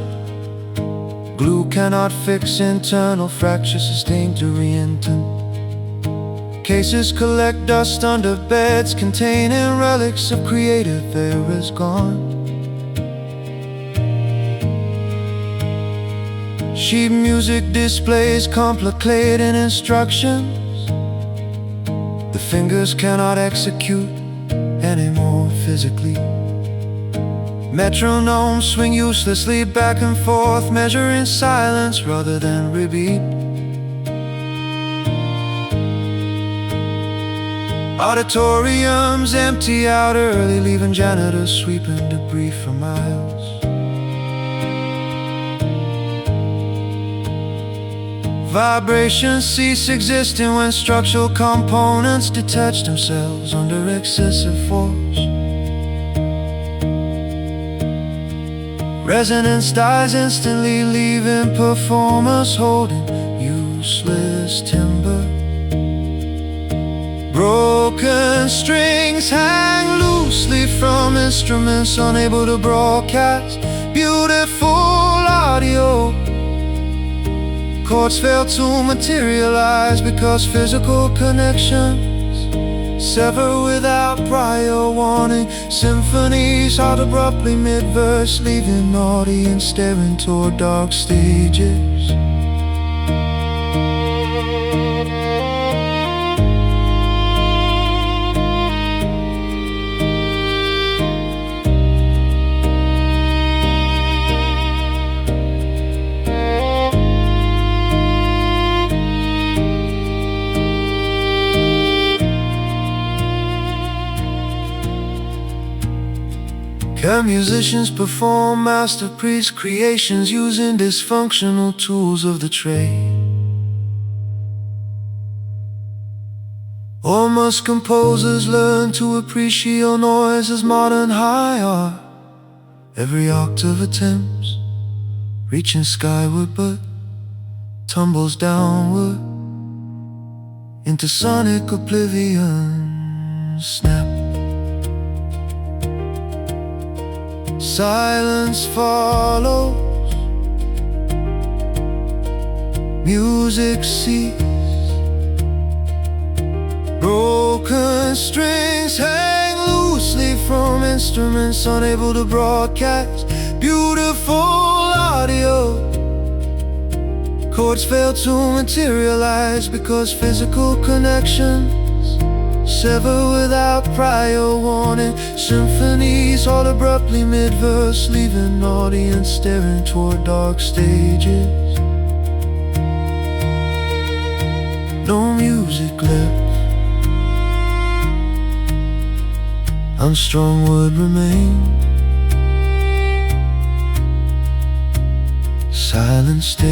Glue cannot fix internal fractures sustained to re-intent. Cases collect dust under beds containing relics of creative eras gone. Sheet music displays complicated instructions. The fingers cannot execute anymore physically. Metronomes swing uselessly back and forth, measuring silence rather than rebeat. Auditoriums empty out early, leaving janitors sweeping debris for miles. Vibrations cease existing when structural components detach themselves under excessive force. Resonance dies instantly, leaving performers holding useless timber. Broken strings hang loosely from instruments, unable to broadcast beautiful audio. Chords fail to materialize because physical connections sever without prior warning. Symphonies halt abruptly mid-verse, leaving audience staring toward dark stages. Can musicians perform masterpiece creations using dysfunctional tools of the trade? Or must composers learn to appreciate noise as modern high art? Every octave attempts, reaching skyward but tumbles downward into sonic oblivion. Snap. Silence follows, music ceases. Broken strings hang loosely from instruments, unable to broadcast beautiful audio. Chords fail to materialize because physical connections sever without prior warning. Symphonies halt abruptly mid-verse, leaving audience staring toward dark stages. No music left, unstrung would remain. silent state.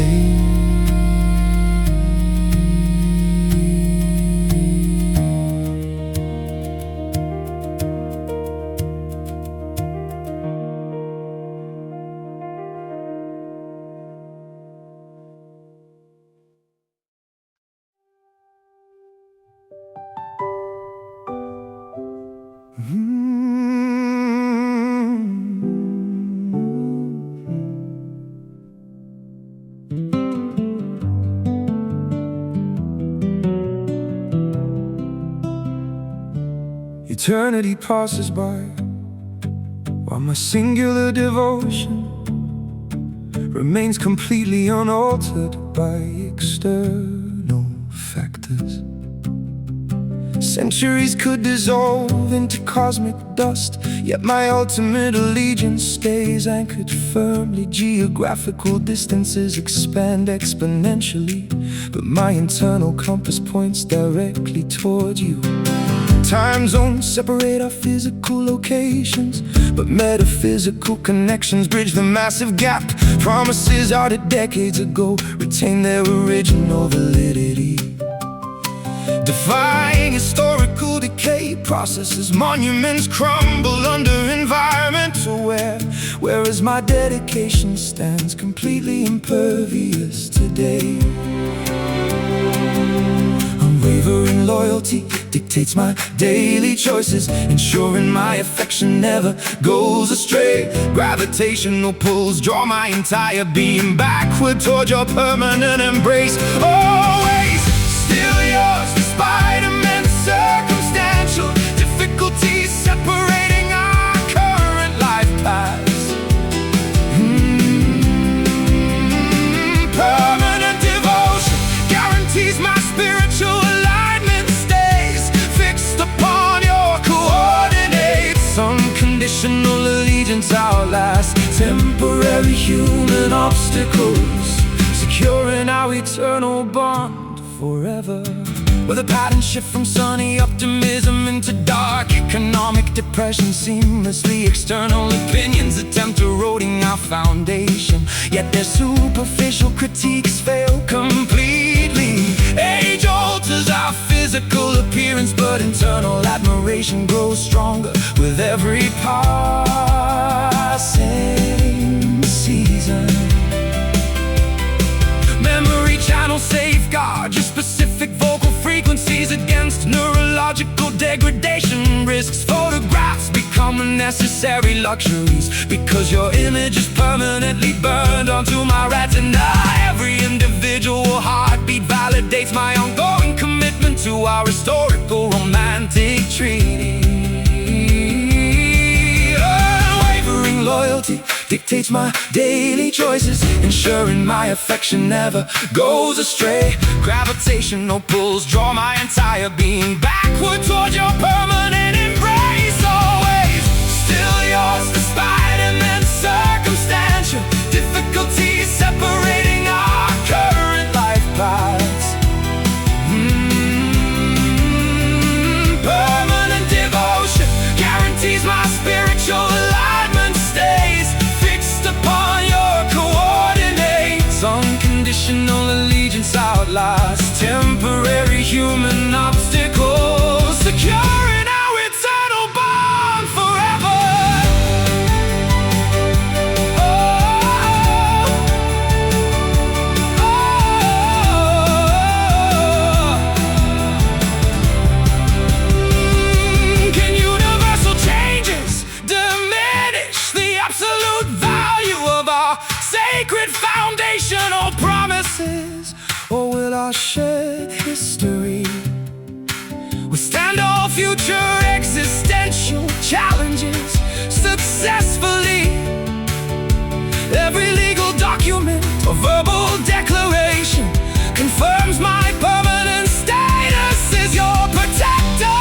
Eternity passes by while my singular devotion remains completely unaltered by external factors. Centuries could dissolve into cosmic dust, yet my ultimate allegiance stays anchored firmly. Geographical distances expand exponentially, but my internal compass points directly toward you. Time zones separate our physical locations, but metaphysical connections bridge the massive gap. Promises uttered decades ago retain their original validity. Defying historical decay, processes, monuments crumble under environmental wear, whereas my dedication stands completely impervious today. Unwavering loyalty dictates my daily choices, ensuring my affection never goes astray. Gravitational pulls draw my entire being backward toward your permanent embrace. Always still yours, despite immense circumstantial difficulties separating our current life paths. Permanent devotion guarantees my spiritual alignment stays fixed upon your coordinates. Unconditional allegiance outlasts temporary human obstacles, securing our eternal bond forever. With a pattern shift from sunny optimism into dark economic depression seamlessly, external opinions attempt eroding our foundation, yet their superficial critiques fail completely. Age alters our physical appearance, but internal admiration grows stronger with every passing season. Memory channel safeguard your specific vocal frequencies against neurological degradation risks. Photographs become necessary luxuries because your image is permanently burned onto my retina. Every individual heartbeat validates my ongoing commitment to our historical romantic treaty. Unwavering loyalty dictates my daily choices, ensuring my affection never goes astray. Gravitational pulls draw my entire being backward toward your permanent embrace. Always still yours, despite immense circumstantial difficulties separating our current life paths. Permanent devotion guarantees my spiritual alignment stays fixed upon your coordinates. Unconditional allegiance outlasts temporary human obstacles, securing our eternal bond forever. Can universal changes diminish the absolute value of our sacred foundational promises? Or will our shared history withstand all future existential challenges successfully? Every legal document or verbal declaration confirms my permanent status as your protector.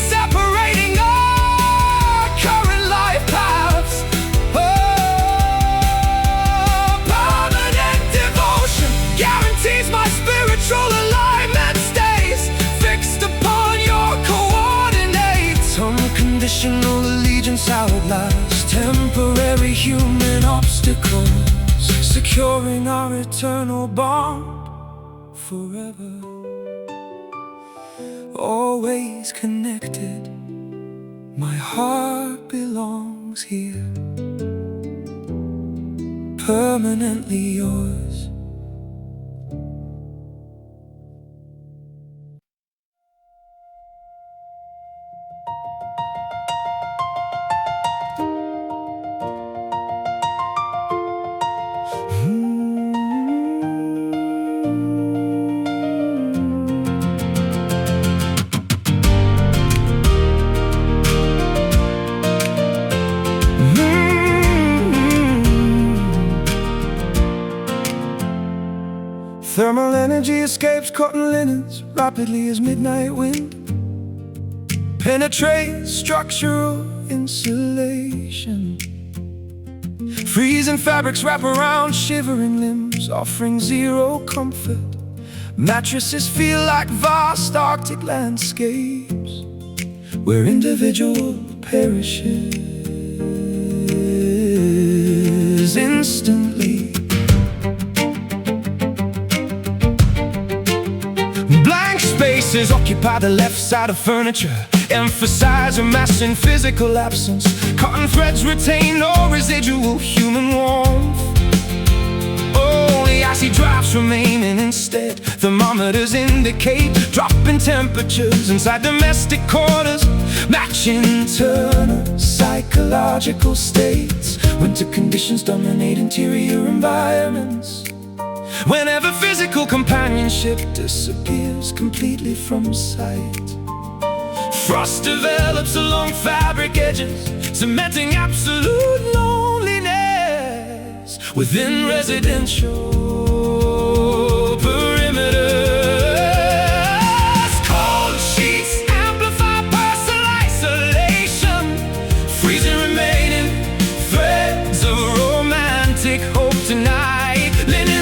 Separating our current life paths. Oh. every human obstacle, securing our eternal bond forever. Always connected, my heart belongs here, permanently yours. Thermal energy escapes cotton linens rapidly as midnight wind penetrates structural insulation. Freezing fabrics wrap around shivering limbs, offering zero comfort. Mattresses feel like vast Arctic landscapes where individual perishes instantly. Spaces occupy the left side of furniture, emphasize mass and physical absence. Cotton threads retain no residual human warmth. Only icy drafts remaining instead. Thermometers indicate dropping temperatures inside domestic quarters, matching internal psychological states. Winter conditions dominate interior environments. Whenever physical companionship disappears completely from sight, frost develops along fabric edges, cementing absolute loneliness within residential perimeters. Cold sheets amplify personal isolation, freezing remaining threads of romantic hope tonight. Linens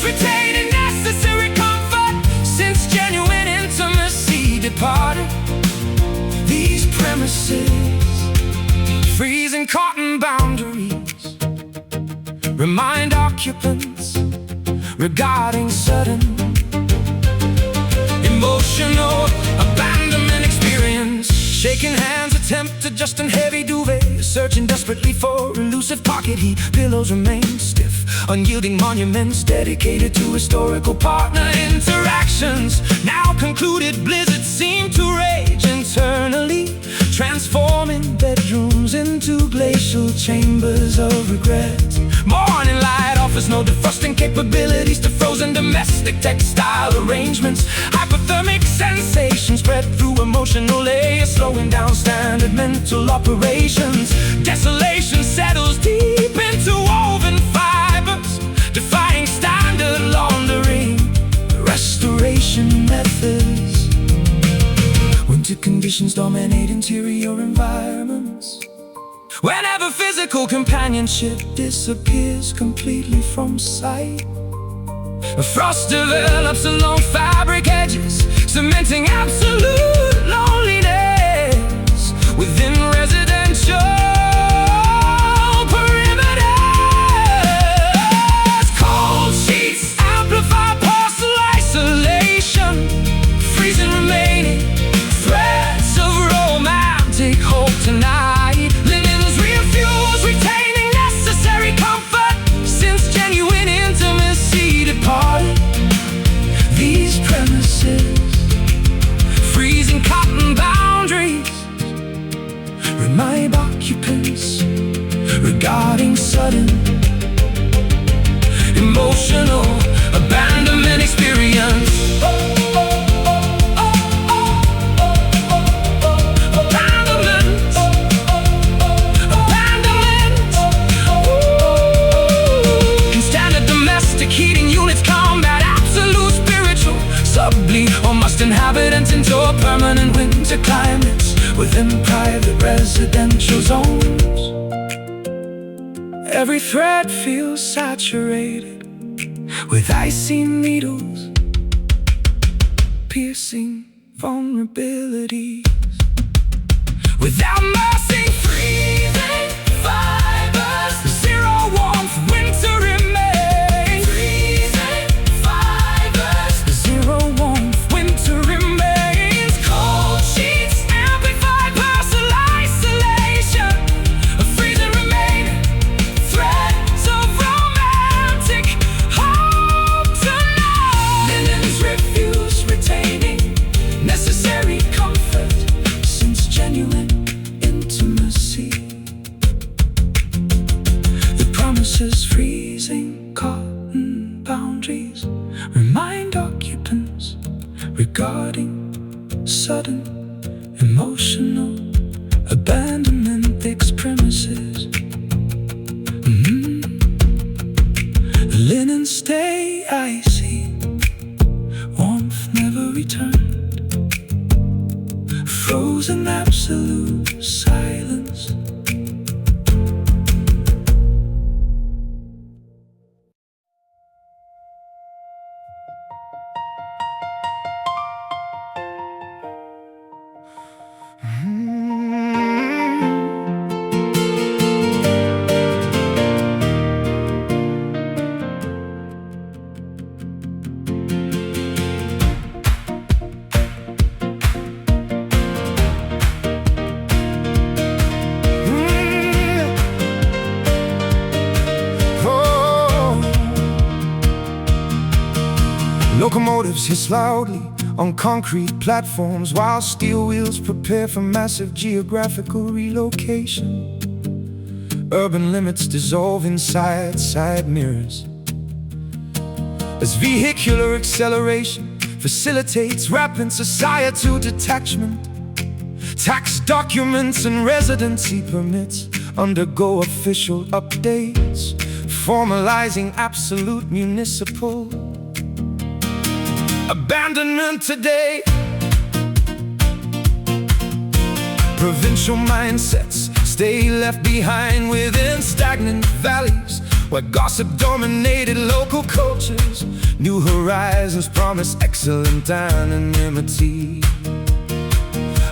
retaining necessary comfort since genuine intimacy departed these premises. Freezing cotton boundaries remind occupants regarding sudden emotional abandonment experience. Shaking hands attempt adjusting heavy duvet, searching desperately for elusive pocket heat. Pillows remain stiff, unyielding monuments dedicated to historical partner interactions. Now concluded, blizzards seem to rage internally, transforming bedrooms into glacial chambers of regret. Morning light offers no defrosting capabilities to frozen domestic textile arrangements. Hypothermic sensations spread through emotional layers, slowing down standard mental operations. Desolation settles deep into woven fibers, defying standard laundering restoration methods. Winter conditions dominate interior environments. Whenever physical companionship disappears completely from sight, a frost develops along fabric edges, cementing absolute loneliness within residential perimeters. Cold sheets amplify partial isolation, freezing remaining threads of romantic hope tonight. Linens refuse retaining necessary comfort since genuine intimacy departed these premises. Freezing cotton boundaries remind occupants regarding sudden emotional abandonment experience. Heating units combat absolute spiritual subtly, or must inhabitants endure permanent winter climates within private residential zones. Every thread feels saturated with icy needles, piercing vulnerabilities without mercy. Freezing fibers versus freezing cotton boundaries remind occupants regarding sudden emotional abandonment fixed premises. The linens stay icy, warmth never returned, frozen absolute silence. Locomotives hiss loudly on concrete platforms while steel wheels prepare for massive geographical relocation. Urban limits dissolve inside side mirrors as vehicular acceleration facilitates rapid societal detachment. Tax documents and residency permits undergo official updates, formalizing absolute municipal abandonment today. Provincial mindsets stay left behind within stagnant valleys where gossip dominated local cultures. New horizons promise excellent anonymity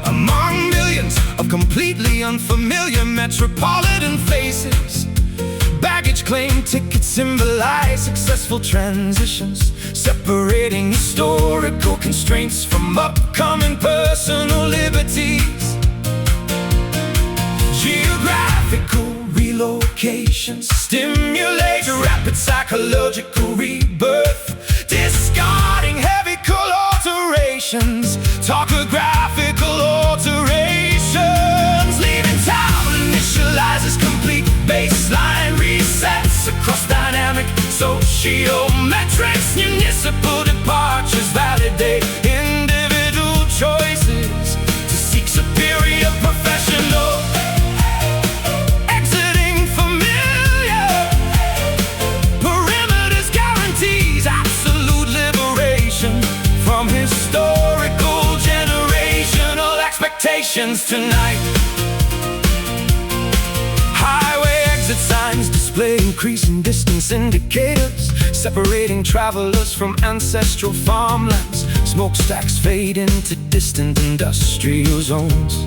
among millions of completely unfamiliar metropolitan faces. Baggage claim tickets symbolize successful transitions, separating historical constraints from upcoming personal liberties. Geographical relocations stimulate rapid psychological rebirth, discarding heavy alterations, topographical alterations. Leaving town initializes complete baseline resets across dynamic sociometrics. Municipal departures validate individual choices to seek superior professional. Exiting familiar perimeters guarantees absolute liberation from historical generational expectations tonight. Highway exit signs display increasing distance indicators, separating travelers from ancestral farmlands. Smokestacks fade into distant industrial zones,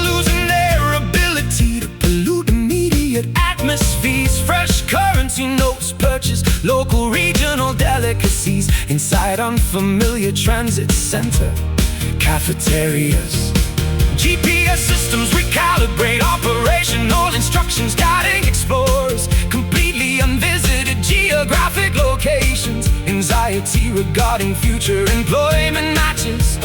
losing their ability to pollute immediate atmospheres. Fresh currency notes purchase local regional delicacies inside unfamiliar transit center cafeterias. GPS systems recalibrate operational instructions, guiding explorers completely unvisited geographic locations. Anxiety regarding future employment matches,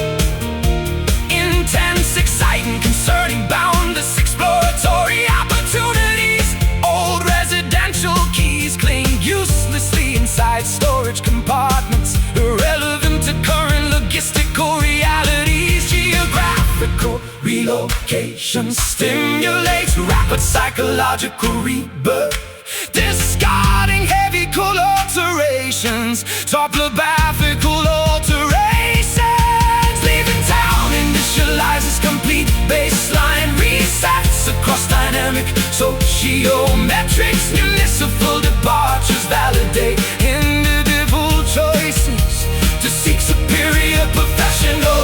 intense, exciting, concerning, boundless exploratory opportunities. Old residential keys cling uselessly inside storage compartments, irrelevant to current logistical realities. Geographical relocation stimulates rapid psychological rebirth, discarding heavy alterations, topographical alterations. Leaving town initializes complete baseline resets across dynamic sociometrics. Municipal departures validate individual choices to seek superior professional.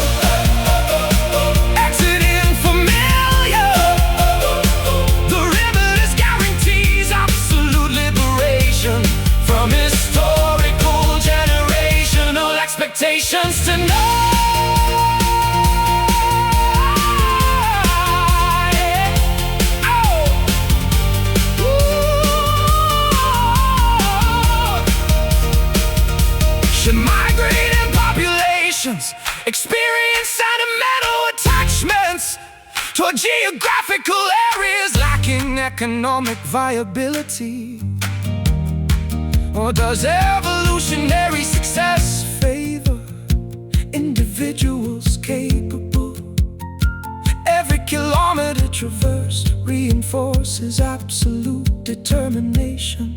Expectations tonight. Oh. Should migrating populations experience sentimental attachments toward geographical areas lacking economic viability? Or does evolutionary success favor individuals capable? Every kilometer traversed reinforces absolute determination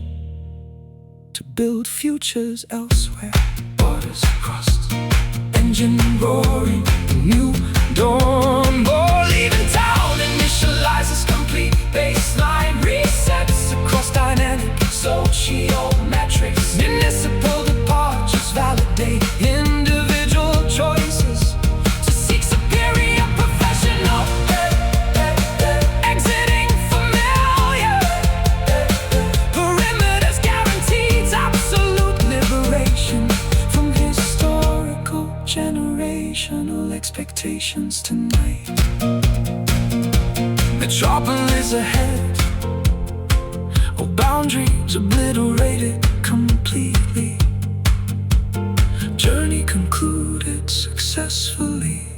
to build futures elsewhere. Borders crossed, engine roaring, new dawn. Ball leaving town initializes complete baseline resets across dynamic sociometrics. Municipal departures validate individual choices to seek superior professional. Exiting familiar perimeters guarantees absolute liberation from historical generational expectations tonight. Metropolis ahead, or boundaries obliterated completely. Journey concluded successfully.